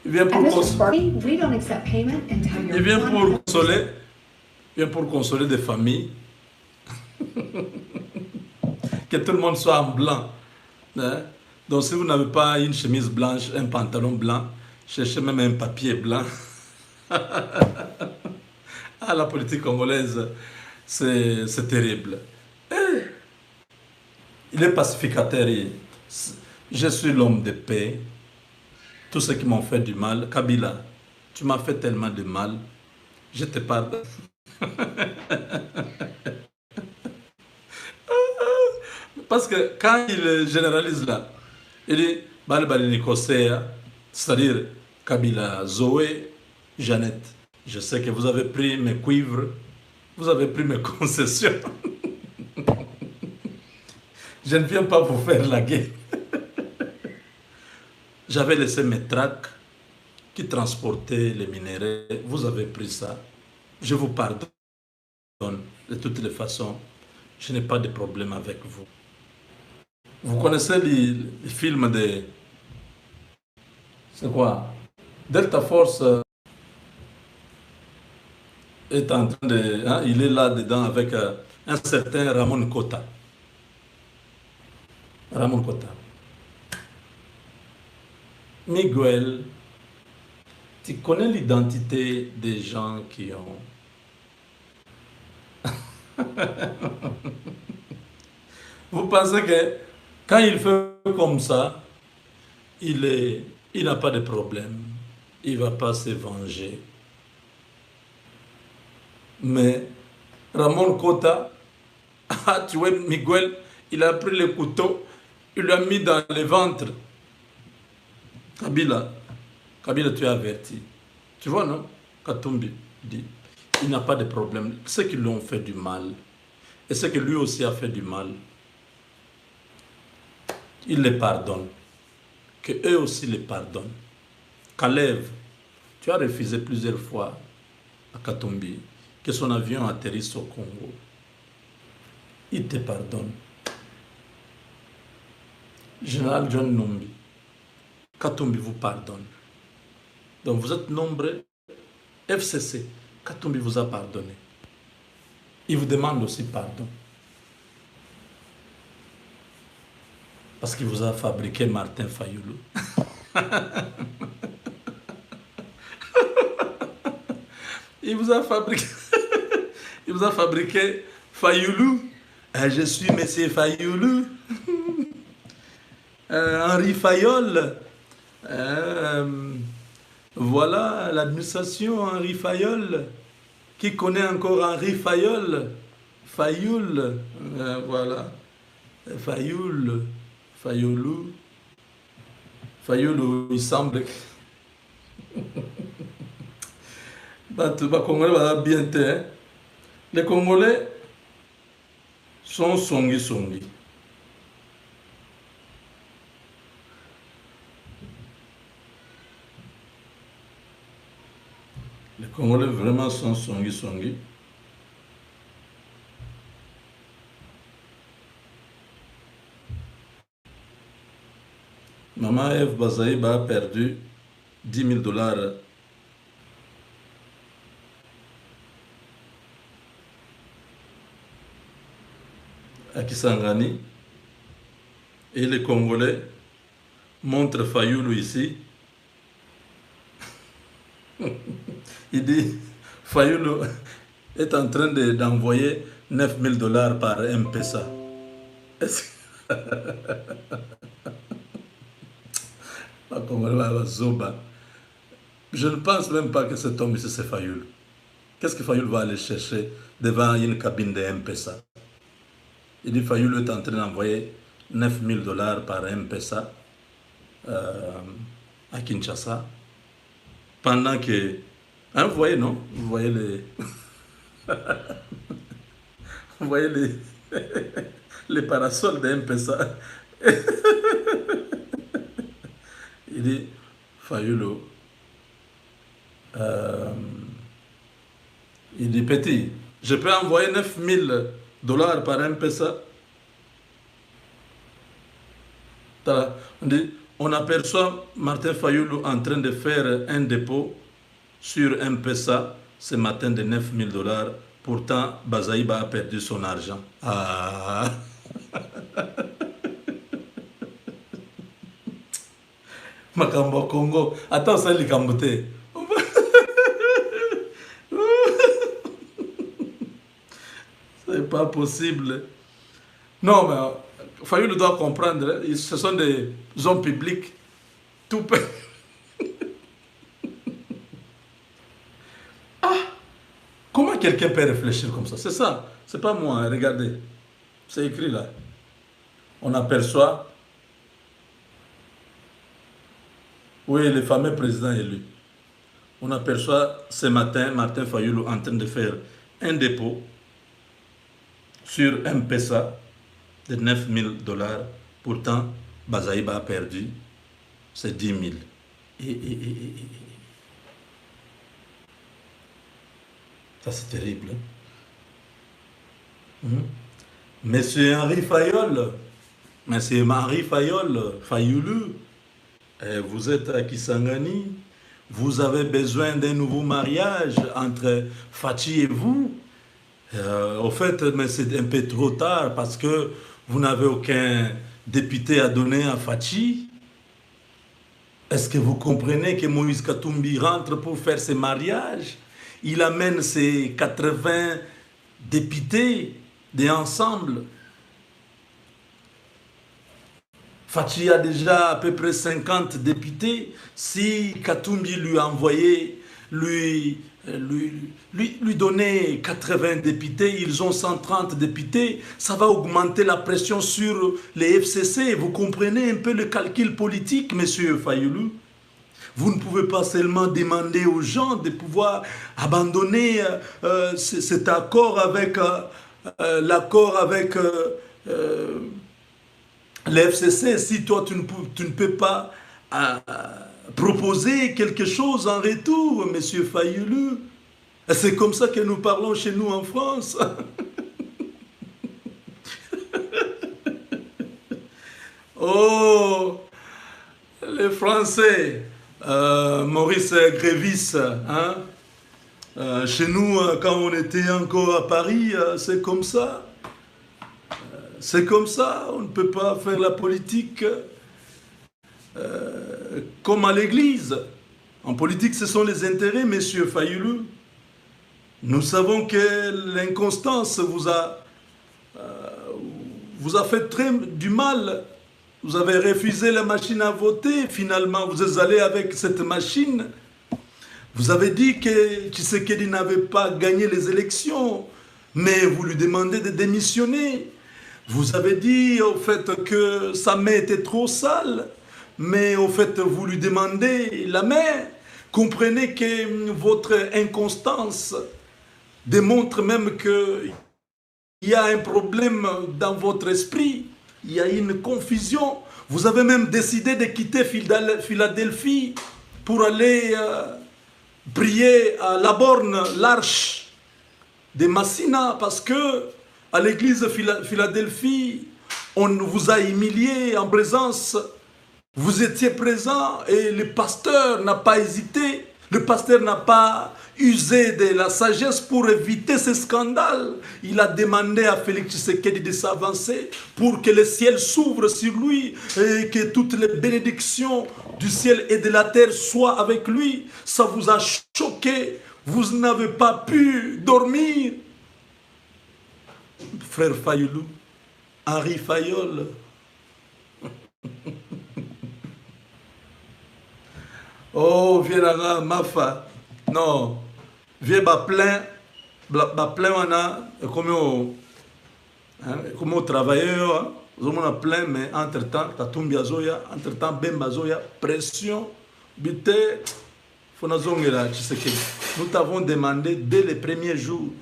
il vient pour consoler des familles. Que tout le monde soit en blanc. Hein? Donc si vous n'avez pas une chemise blanche, un pantalon blanc, cherchez même un papier blanc. Ah, la politique congolaise, c'est terrible. Et il est pacificateur. Je suis l'homme de paix. Tous ceux qui m'ont fait du mal, Kabila, tu m'as fait tellement de mal, je te pardonne. Parce que quand il généralise là, il dit Bali Nikosea, c'est-à-dire Kabila, Zoé, Jeannette. Je sais que vous avez pris mes cuivres, vous avez pris mes concessions. Je ne viens pas vous faire la guerre. J'avais laissé mes tracts qui transportaient les minéraux. Vous avez pris ça. Je vous pardonne. De toutes les façons, je n'ai pas de problème avec vous. Vous connaissez les films de... C'est quoi? Delta Force est en train de... Hein, il est là-dedans avec un certain Ramon Kota. Ramon Kota. Miguel, tu connais l'identité des gens qui ont... Vous pensez que quand il fait comme ça, il n'a pas de problème. Il ne va pas se venger. Mais Ramon Kota, tu vois, Miguel, il a pris le couteau, il l'a mis dans le ventre. Kabila, tu es averti. Tu vois, non? Katumbi dit, il n'a pas de problème. Ceux qui lui ont fait du mal, et ceux qui lui aussi a fait du mal, il les pardonne. Que eux aussi les pardonnent. Kalev, tu as refusé plusieurs fois à Katumbi que son avion atterrisse au Congo. Il te pardonne. Général John Numbi, Katumbi vous pardonne. Donc vous êtes nombreux. FCC, Katumbi vous a pardonné. Il vous demande aussi pardon. Parce qu'il vous a fabriqué Martin Fayoulou. Il vous a fabriqué Fayoulou. Je suis Monsieur Fayoulou. Henri Fayol. Voilà l'administration Henri Fayol. Qui connaît encore Henri Fayol? Fayoul. Voilà. Fayoul. Fayoulou. Fayoulou, il semble que... Les Congolais sont songi. Les Congolais vraiment sont songi. Maman Eve Bazaïba a perdu 10 000 dollars à Kisangani. Et les Congolais montrent Fayoulou ici. Il dit, Fayoulou est en train d'envoyer 9 000 dollars par M-Pesa. Je ne pense même pas que cet homme ici, c'est Fayoulou. Qu'est-ce que Fayoulou va aller chercher devant une cabine de M-Pesa? Il dit Fayoulou est en train d'envoyer 9 000 dollars par M-Pesa à Kinshasa. Pendant que... Hein, vous voyez, non? Vous voyez les... vous voyez les parasols de M-Pesa. Il dit, Fayoulou, il dit, petit, je peux envoyer 9 000 dollars par M-Pesa? On aperçoit Martin Fayoulou en train de faire un dépôt sur M-Pesa ce matin de 9 000 dollars. Pourtant, Bazaïba a perdu son argent. Ah. Makambo Congo. Attends, ça, les Kamboté. C'est pas possible. Non, mais Fayoulou doit comprendre, ce sont des hommes publics, tout peut. Ah, comment quelqu'un peut réfléchir comme ça? C'est ça, c'est pas moi, hein, regardez, c'est écrit là. On aperçoit, oui, le fameux président élu. On aperçoit ce matin Martin Fayoulou en train de faire un dépôt sur M-Pesa de 9 000 dollars. Pourtant, Bazaïba a perdu ses 10 000. Ça, c'est terrible. Hein? Monsieur Henri Fayolle, Monsieur Henri Fayoulou, vous êtes à Kisangani, vous avez besoin d'un nouveau mariage entre Fachi et vous. Au fait, mais c'est un peu trop tard parce que vous n'avez aucun député à donner à Fachi. Est-ce que vous comprenez que Moïse Katumbi rentre pour faire ses mariages? Il amène ses 80 députés d'ensemble. Fachi a déjà à peu près 50 députés. Si Katumbi lui a envoyé, lui donner 80 députés, ils ont 130 députés, ça va augmenter la pression sur les FCC. Vous comprenez un peu le calcul politique, monsieur Fayoulou? Vous ne pouvez pas seulement demander aux gens de pouvoir abandonner cet accord avec les FCC si toi tu ne peux pas proposer quelque chose en retour, monsieur Fayoulou. C'est comme ça que nous parlons chez nous en France. Oh, les Français, Maurice Grévis, hein? Chez nous, quand on était encore à Paris, c'est comme ça. C'est comme ça, on ne peut pas faire la politique comme à l'église. En politique, ce sont les intérêts, monsieur Fayoulou. Nous savons que l'inconstance vous a fait du mal. Vous avez refusé la machine à voter. Finalement, vous êtes allé avec cette machine. Vous avez dit que Tshisekedi n'avait pas gagné les élections, mais vous lui demandez de démissionner. Vous avez dit au fait que sa main était trop sale, mais au fait vous lui demandez la main. Comprenez que votre inconstance démontre même qu'il y a un problème dans votre esprit, il y a une confusion. Vous avez même décidé de quitter Philadelphie pour aller prier à la borne, l'Arche de Massina, parce que à l'église de Philadelphie, on vous a humilié en présence Vous étiez présent et le pasteur n'a pas hésité. Le pasteur n'a pas usé de la sagesse pour éviter ce scandale. Il a demandé à Félix Tshisekedi de s'avancer pour que le ciel s'ouvre sur lui et que toutes les bénédictions du ciel et de la terre soient avec lui. Ça vous a choqué. Vous n'avez pas pu dormir. Frère Fayoulou, Henri Fayol. Oh, viens là, Mafa. Non. Viens, plein, on a, comme au travailleur, on a plein, mais entre-temps, Katumbi Azoya, entre-temps, Bemba Azoya, pression, bité, Fonazongela, nous t'avons demandé dès les premiers jours.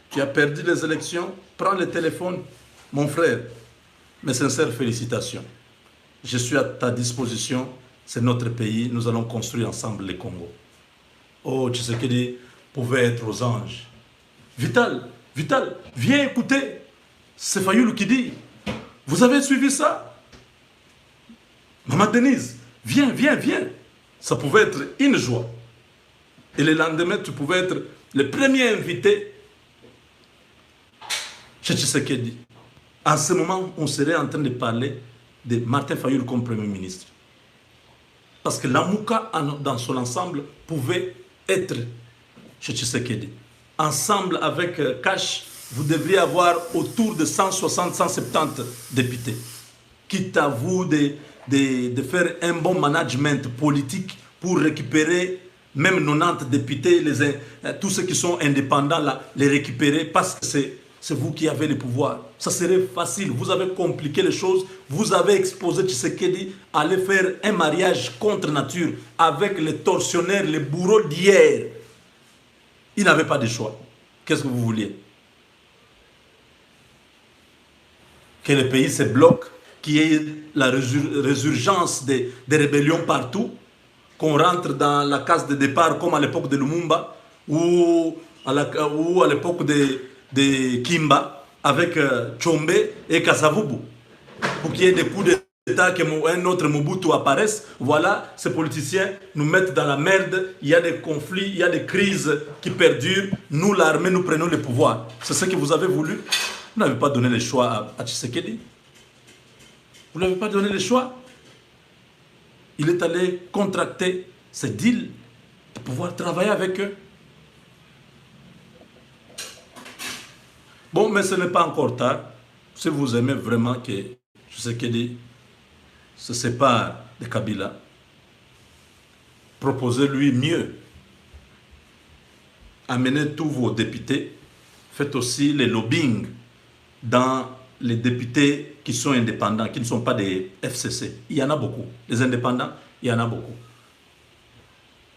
Tu as perdu les élections, prends le téléphone, mon frère. Mes sincères félicitations. Je suis à ta disposition. C'est notre pays, nous allons construire ensemble le Congo. Oh, Tshisekedi pouvait être aux anges. Vital, viens écouter. C'est Fayoulou qui dit. Vous avez suivi ça? Maman Denise, viens. Ça pouvait être une joie. Et le lendemain, tu pouvais être le premier invité chez Tshisekedi. En ce moment, on serait en train de parler de Martin Fayoulou comme Premier ministre. Parce que la Mouka, dans son ensemble, pouvait être chez Tshisekedi. Ensemble avec Kash, vous devriez avoir autour de 160-170 députés. Quitte à vous de faire un bon management politique pour récupérer même 90 députés, tous ceux qui sont indépendants, là, les récupérer parce que c'est vous qui avez le pouvoir. Ça serait facile. Vous avez compliqué les choses. Vous avez exposé Tshisekedi à aller faire un mariage contre nature avec les tortionnaires, les bourreaux d'hier. Il n'avait pas de choix. Qu'est-ce que vous vouliez? Que le pays se bloque, qu'il y ait la résurgence des rébellions partout, qu'on rentre dans la case de départ comme à l'époque de Lumumba ou à l'époque de Kimba avec Tchombe et Kasavubu pour qu'il y ait des coups d'État qu'un autre Mobutu apparaisse. Voilà, ces politiciens nous mettent dans la merde, il y a des conflits, il y a des crises qui perdurent. Nous, l'armée, nous prenons le pouvoir. C'est ce que vous avez voulu. Vous n'avez pas donné le choix à Tshisekedi. Vous n'avez pas donné le choix. Il est allé contracter ces deals pour pouvoir travailler avec eux. Bon, mais ce n'est pas encore tard. Si vous aimez vraiment que Tshisekedi se sépare de Kabila, proposez-lui mieux. Amenez tous vos députés. Faites aussi les lobbying dans les députés qui sont indépendants, qui ne sont pas des FCC. Il y en a beaucoup. Les indépendants, il y en a beaucoup.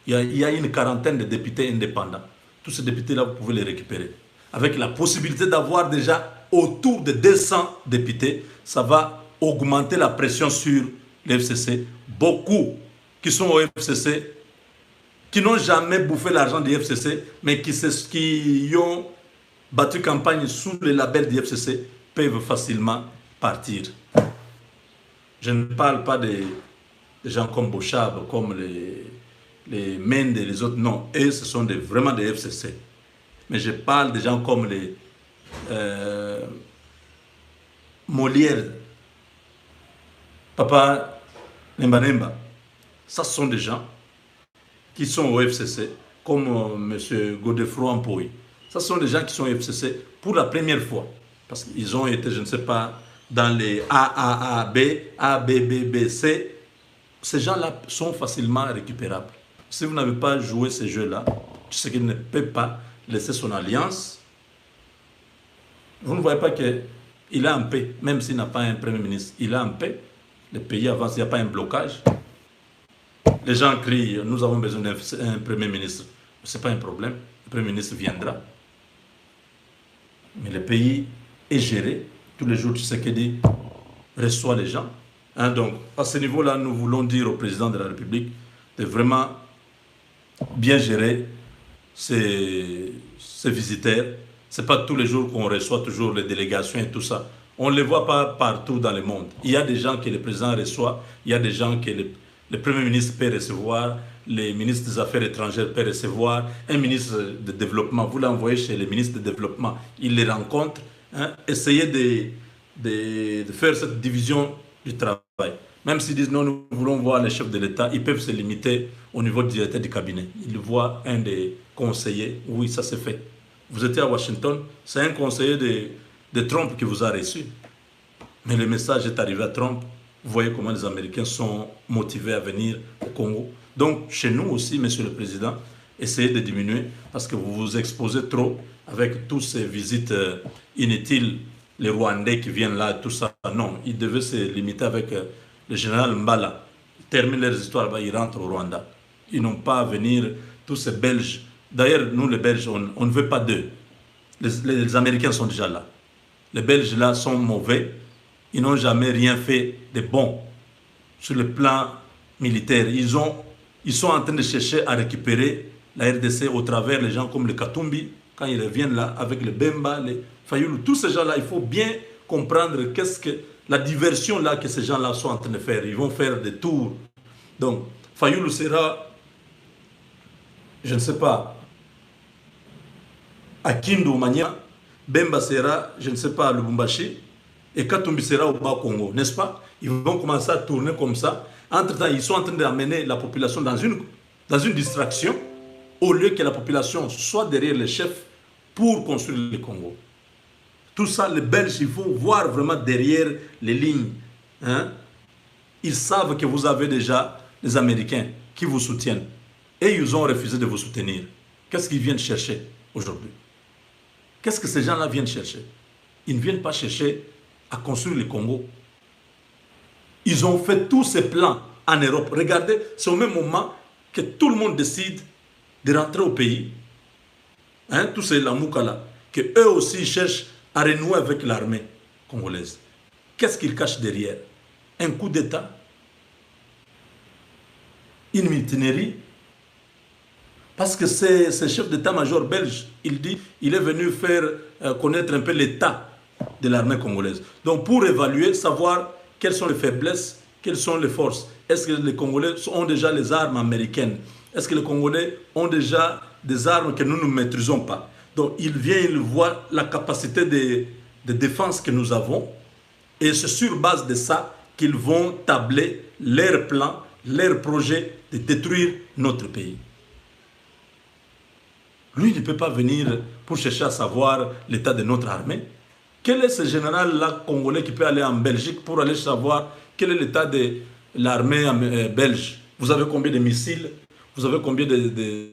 Il y a une quarantaine de députés indépendants. Tous ces députés-là, vous pouvez les récupérer. Avec la possibilité d'avoir déjà autour de 200 députés, ça va augmenter la pression sur les FCC. Beaucoup qui sont au FCC, qui n'ont jamais bouffé l'argent du FCC, mais qui ont battu campagne sous le label du FCC, peuvent facilement partir. Je ne parle pas des gens comme Bochab, comme les Mendes et les autres. Non, eux, ce sont vraiment des FCC. Mais je parle des gens comme les Molière, Papa Nemba. Ça, ce sont des gens qui sont au FCC, comme M. Godefroy Ampoy. Ça, ce sont des gens qui sont au FCC pour la première fois. Parce qu'ils ont été, je ne sais pas, dans les AAAB, ABBBC. Ces gens-là sont facilement récupérables. Si vous n'avez pas joué ces jeux-là, tu sais qu'il ne peut pas laisser son alliance. Vous ne voyez pas qu'il a en paix, même s'il n'a pas un premier ministre. Il a en paix. Le pays avance, il n'y a pas un blocage. Les gens crient, nous avons besoin d'un premier ministre. Ce n'est pas un problème. Le premier ministre viendra. Mais le pays est géré. Tous les jours, Tshisekedi reçoit les gens. Hein, donc, à ce niveau-là, nous voulons dire au président de la République de vraiment bien gérer ces visiteurs. Ce n'est pas tous les jours qu'on reçoit toujours les délégations et tout ça. On ne les voit pas partout dans le monde. Il y a des gens que le président reçoit, il y a des gens que le Premier ministre peut recevoir, les ministres des Affaires étrangères peuvent recevoir, un ministre de développement, vous l'envoyez chez les ministres de développement, il les rencontre, hein, essayez de faire cette division du travail. Même s'ils disent non, nous voulons voir les chefs de l'État, ils peuvent se limiter au niveau du directeur du cabinet. Ils voient un des conseillers, oui, ça s'est fait. Vous étiez à Washington, c'est un conseiller de Trump qui vous a reçu. Mais le message est arrivé à Trump. Vous voyez comment les Américains sont motivés à venir au Congo. Donc, chez nous aussi, Monsieur le Président, essayez de diminuer parce que vous vous exposez trop avec toutes ces visites inutiles, les Rwandais qui viennent là, tout ça. Non, ils devaient se limiter avec le général Mbala. Ils terminent leurs histoires, bah, ils rentrent au Rwanda. Ils n'ont pas à venir, tous ces Belges. D'ailleurs, nous, les Belges, on ne veut pas d'eux. Les Américains sont déjà là. Les Belges là sont mauvais. Ils n'ont jamais rien fait de bon sur le plan militaire. Ils sont en train de chercher à récupérer la RDC au travers les gens comme le Katumbi, quand ils reviennent là avec le Bemba, les Fayoulou. Tous ces gens-là, il faut bien comprendre qu'est-ce que la diversion là que ces gens-là sont en train de faire. Ils vont faire des tours. Donc, Fayoulou sera, je ne sais pas, à Kindu ou Mania, Bemba sera, je ne sais pas, à Lubumbashi, et Katumbi sera au Bas-Congo, n'est-ce pas? Ils vont commencer à tourner comme ça. Entre-temps, ils sont en train d'amener la population dans une distraction, au lieu que la population soit derrière les chefs pour construire le Congo. Tout ça, les Belges, il faut voir vraiment derrière les lignes. Hein? Ils savent que vous avez déjà les Américains qui vous soutiennent. Et ils ont refusé de vous soutenir. Qu'est-ce qu'ils viennent chercher aujourd'hui? Qu'est-ce que ces gens-là viennent chercher? Ils ne viennent pas chercher à construire le Congo. Ils ont fait tous ces plans en Europe. Regardez, c'est au même moment que tout le monde décide de rentrer au pays. Hein, tous ces Lamouka-là, qu'eux aussi cherchent à renouer avec l'armée congolaise. Qu'est-ce qu'ils cachent derrière? Un coup d'État? Une mutinerie? Parce que c'est ce chef d'état-major belge, il est venu faire connaître un peu l'état de l'armée congolaise. Donc pour évaluer, savoir quelles sont les faiblesses, quelles sont les forces. Est-ce que les Congolais ont déjà les armes américaines? Est-ce que les Congolais ont déjà des armes que nous ne maîtrisons pas? Donc il vient, il voit la capacité de défense que nous avons et c'est sur base de ça qu'ils vont tabler leurs plans, leurs projets de détruire notre pays. Lui ne peut pas venir pour chercher à savoir l'état de notre armée. Quel est ce général-là congolais qui peut aller en Belgique pour aller savoir quel est l'état de l'armée belge? Vous avez combien de missiles? Vous avez combien de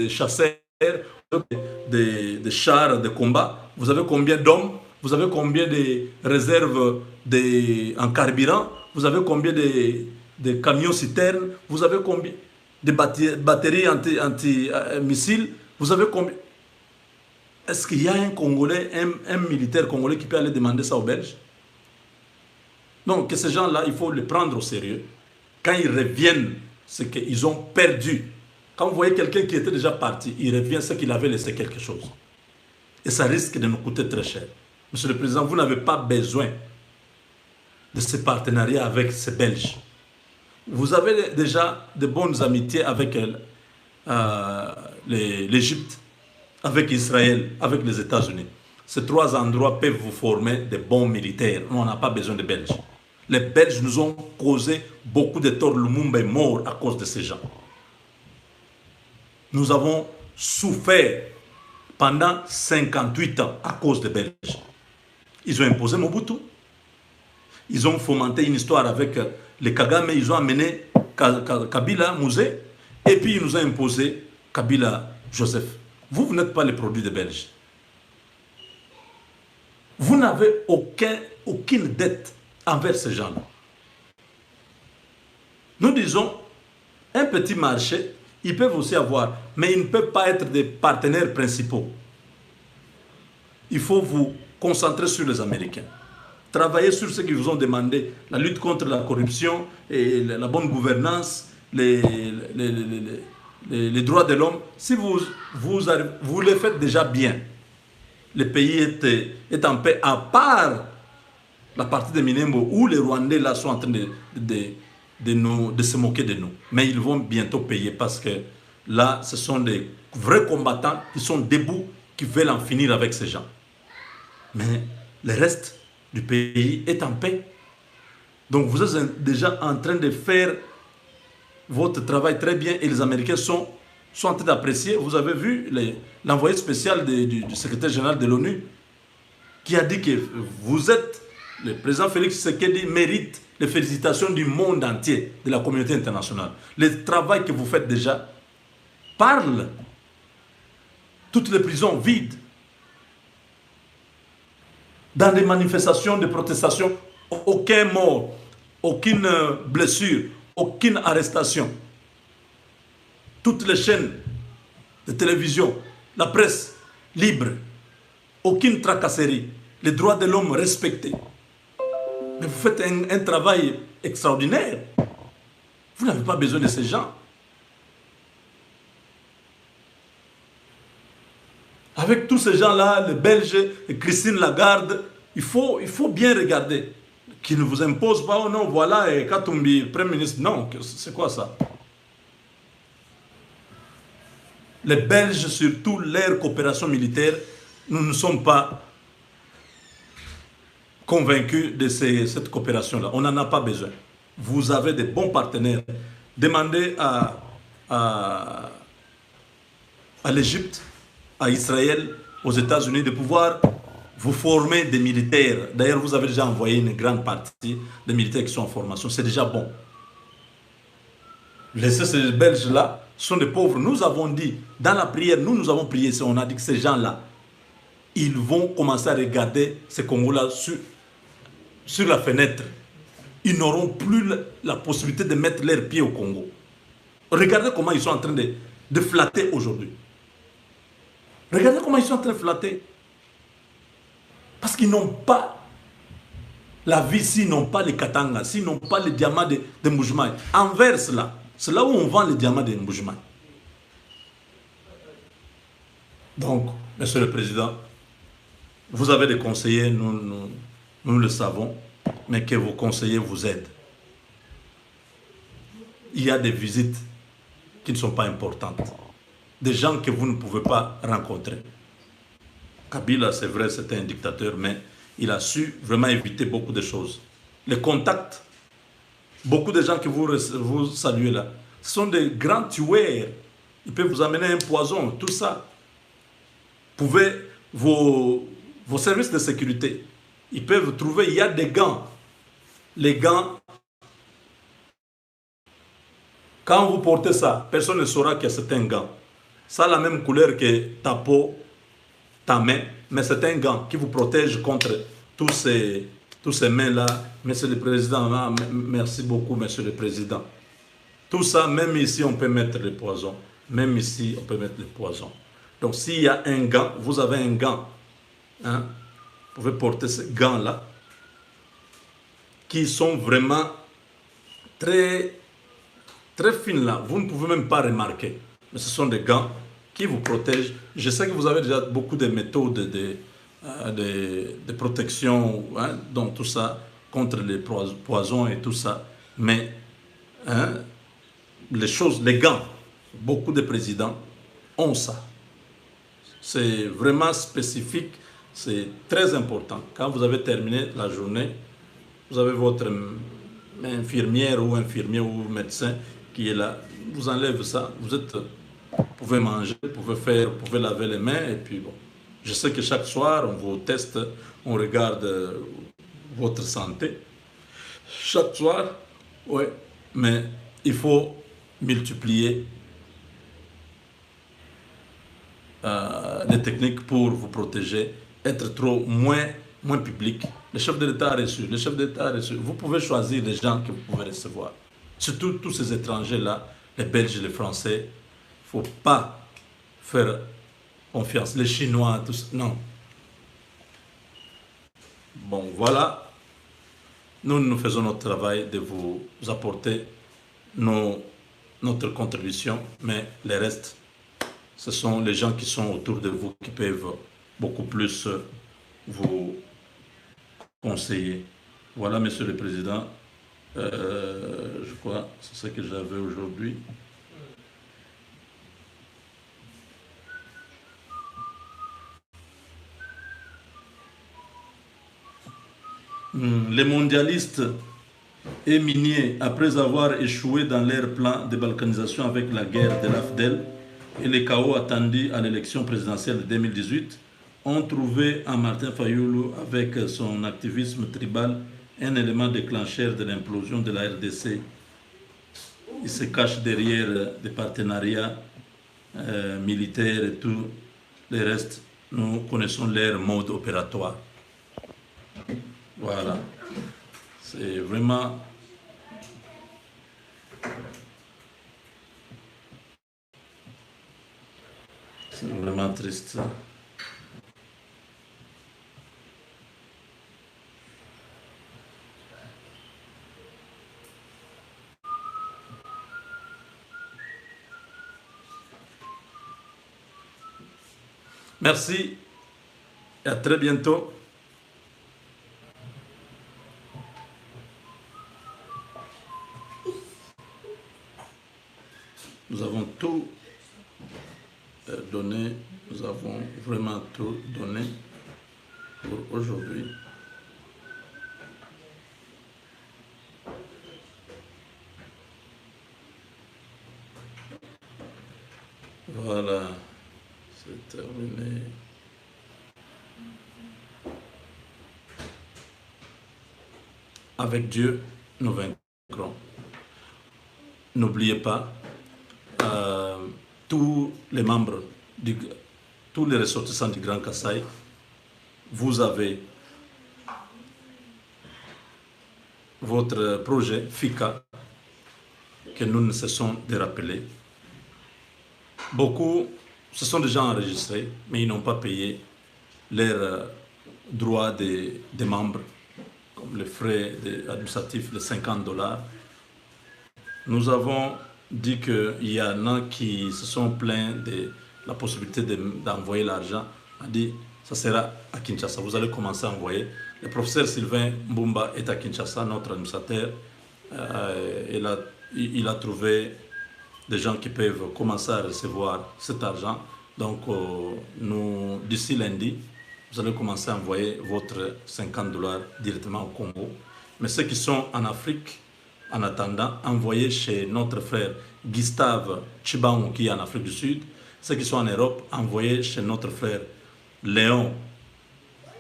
chasseurs, de chars de combat? Vous avez combien d'hommes? Vous avez combien de réserves en carburant? Vous avez combien de camions-citernes? Vous avez combien de batteries anti-missiles? Vous avez combien? Est-ce qu'il y a un Congolais, un militaire congolais qui peut aller demander ça aux Belges? Non, que ces gens-là, il faut les prendre au sérieux. Quand ils reviennent, c'est qu'ils ont perdu. Quand vous voyez quelqu'un qui était déjà parti, il revient, c'est qu'il avait laissé quelque chose. Et ça risque de nous coûter très cher. Monsieur le Président, vous n'avez pas besoin de ce partenariat avec ces Belges. Vous avez déjà de bonnes amitiés avec l'Égypte, avec Israël, avec les États-Unis. Ces trois endroits peuvent vous former de bons militaires. On n'a pas besoin de Belges. Les Belges nous ont causé beaucoup de torts. Lumumba est mort à cause de ces gens. Nous avons souffert pendant 58 ans à cause des Belges. Ils ont imposé Mobutu. Ils ont fomenté une histoire avec les Kagame. Ils ont amené Kabila Mouzé. Et puis ils nous ont imposé Kabila Joseph. Vous n'êtes pas les produits des Belges. Vous n'avez aucune dette envers ces gens-là. Nous disons, un petit marché, ils peuvent aussi avoir, mais ils ne peuvent pas être des partenaires principaux. Il faut vous concentrer sur les Américains. Travailler sur ce qu'ils vous ont demandé, la lutte contre la corruption et la bonne gouvernance, les droits de l'homme. Si vous les faites déjà bien, le pays est en paix, à part la partie de Minembwe, où les Rwandais là sont en train de se moquer de nous. Mais ils vont bientôt payer parce que là, ce sont des vrais combattants qui sont debout, qui veulent en finir avec ces gens. Mais le reste du pays est en paix. Donc vous êtes déjà en train de faire votre travail très bien et les Américains sont en train d'apprécier. Vous avez vu l'envoyé spécial du secrétaire général de l'ONU qui a dit que vous êtes, le président Félix Tshisekedi mérite les félicitations du monde entier, de la communauté internationale. Le travail que vous faites déjà parle. Toutes les prisons vides. Dans des manifestations, des protestations, aucun mort, aucune blessure, aucune arrestation. Toutes les chaînes de télévision, la presse libre, aucune tracasserie, les droits de l'homme respectés. Mais vous faites un travail extraordinaire. Vous n'avez pas besoin de ces gens. Avec tous ces gens-là, les Belges, et Christine Lagarde, il faut bien regarder. Qui ne vous impose pas, oh non, voilà, et Katumbi, Premier ministre, non, c'est quoi ça? Les Belges, surtout leur coopération militaire, nous ne sommes pas convaincus de cette coopération-là. On n'en a pas besoin. Vous avez des bons partenaires. Demandez à l'Égypte, à Israël, aux États-Unis de pouvoir vous former des militaires. D'ailleurs, vous avez déjà envoyé une grande partie des militaires qui sont en formation. C'est déjà bon. Laissez ces Belges-là, sont des pauvres. Nous avons dit, dans la prière, nous avons prié, on a dit que ces gens-là, ils vont commencer à regarder ces Congos-là sur la fenêtre. Ils n'auront plus la possibilité de mettre leurs pieds au Congo. Regardez comment ils sont en train de flatter aujourd'hui. Regardez comment ils sont en train de flatter. Parce qu'ils n'ont pas la vie, s'ils n'ont pas les Katanga, s'ils n'ont pas les diamants de Mbujimayi. Anvers, là, c'est là où on vend les diamants de Mbujimayi. Donc, Monsieur le Président, vous avez des conseillers, nous le savons, mais que vos conseillers vous aident. Il y a des visites qui ne sont pas importantes. Des gens que vous ne pouvez pas rencontrer. Kabila, c'est vrai, c'était un dictateur, mais il a su vraiment éviter beaucoup de choses. Les contacts, beaucoup de gens que vous saluez là, ce sont des grands tueurs. Ils peuvent vous amener un poison, tout ça. Vous pouvez, vos services de sécurité, ils peuvent trouver, il y a des gants. Les gants, quand vous portez ça, personne ne saura que c'est un gant. Ça a la même couleur que ta peau, ta main, mais c'est un gant qui vous protège contre tous ces mains-là. Monsieur le Président, merci beaucoup, Monsieur le Président. Tout ça, même ici, on peut mettre le poison. Même ici, on peut mettre le poison. Donc, s'il y a un gant, vous avez un gant. Hein, vous pouvez porter ces gants-là, qui sont vraiment très, très fines là. Vous ne pouvez même pas remarquer. Mais ce sont des gants qui vous protègent. Je sais que vous avez déjà beaucoup de méthodes de protection, hein, donc tout ça, contre les poisons et tout ça. Mais hein, les gants, beaucoup de présidents ont ça. C'est vraiment spécifique, c'est très important. Quand vous avez terminé la journée, vous avez votre infirmière ou infirmier ou médecin qui est là, vous enlève ça, vous pouvez manger, vous pouvez laver les mains et puis bon. Je sais que chaque soir, on vous teste, on regarde votre santé. Chaque soir, oui, mais il faut multiplier les techniques pour vous protéger, être moins public. Le chef de l'État a reçu, Vous pouvez choisir les gens que vous pouvez recevoir. Surtout tous ces étrangers-là, les Belges, les Français, il ne faut pas faire confiance. Les Chinois, tous, non. Bon, voilà. Nous faisons notre travail de vous apporter notre contribution, mais le reste, ce sont les gens qui sont autour de vous qui peuvent beaucoup plus vous conseiller. Voilà, Monsieur le Président. Je crois que c'est ce que j'avais aujourd'hui. Les mondialistes et miniers, après avoir échoué dans leur plan de balkanisation avec la guerre de l'AFDEL et les chaos attendus à l'élection présidentielle de 2018, ont trouvé en Martin Fayulu, avec son activisme tribal, un élément déclencheur de l'implosion de la RDC. Il se cache derrière des partenariats militaires et tout le reste. Nous connaissons leur mode opératoire. Voilà. C'est vraiment... C'est vraiment triste. Merci et à très bientôt. Nous avons tout donné, nous avons vraiment tout donné pour aujourd'hui. Voilà, c'est terminé. Avec Dieu, nous vaincrons. N'oubliez pas, tous les membres, tous les ressortissants du Grand Kasaï, vous avez votre projet FICA que nous ne cessons de rappeler. Beaucoup se sont déjà enregistrés, mais ils n'ont pas payé leurs droits des membres, comme les frais administratifs de 50 $. Nous avons dit qu'il y en a qui se sont plaints de la possibilité d'envoyer l'argent. On a dit, ça sera à Kinshasa. Vous allez commencer à envoyer. Le professeur Sylvain Mbumba est à Kinshasa, notre administrateur. Il a trouvé des gens qui peuvent commencer à recevoir cet argent. Donc, d'ici lundi, vous allez commencer à envoyer votre 50 $ directement au Congo. Mais ceux qui sont en Afrique, en attendant, envoyez chez notre frère Gustave Chibango qui est en Afrique du Sud. Ceux qui sont en Europe, envoyez chez notre frère Léon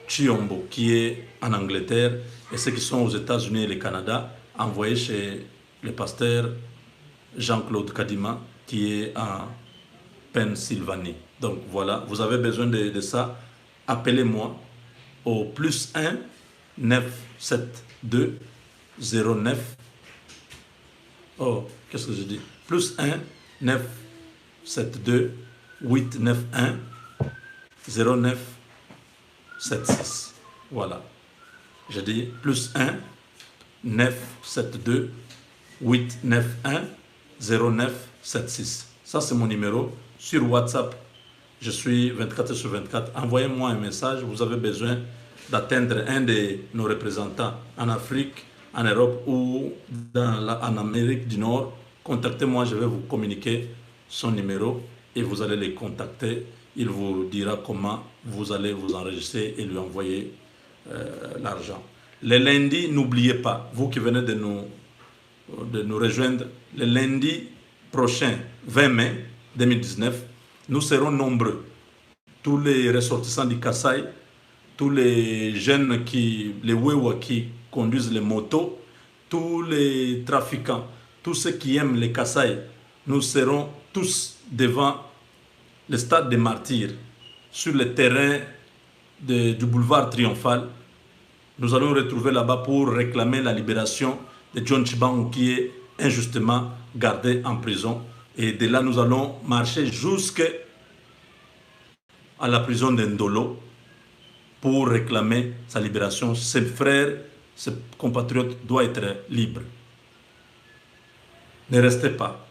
Chiombo qui est en Angleterre. Et ceux qui sont aux États-Unis et le Canada, envoyez chez le pasteur Jean-Claude Kadima qui est en Pennsylvanie. Donc voilà, vous avez besoin de ça. Appelez-moi au +1 972 09. Oh, qu'est-ce que je dis? +1 972 891 09 76. Voilà. Je dis +1 972 891 09 76. Ça, c'est mon numéro sur WhatsApp. Je suis 24/24. Envoyez-moi un message. Vous avez besoin d'atteindre un de nos représentants en Afrique, en Europe ou en Amérique du Nord. Contactez-moi, je vais vous communiquer son numéro et vous allez les contacter. Il vous dira comment vous allez vous enregistrer et lui envoyer l'argent. Le lundi, n'oubliez pas, vous qui venez de nous rejoindre, le lundi prochain, 20 mai 2019, nous serons nombreux. Tous les ressortissants du Kasaï, tous les jeunes les Wewa qui conduisent les motos, tous les trafiquants, tous ceux qui aiment les Kasaï, nous serons tous devant le stade des Martyrs, sur le terrain du boulevard Triomphal. Nous allons retrouver là-bas pour réclamer la libération de John Chibangu qui est injustement gardé en prison. Et de là, nous allons marcher jusqu'à la prison d'Ndolo pour réclamer sa libération. Ses frères, ses compatriotes doivent être libres. Ne restez pas.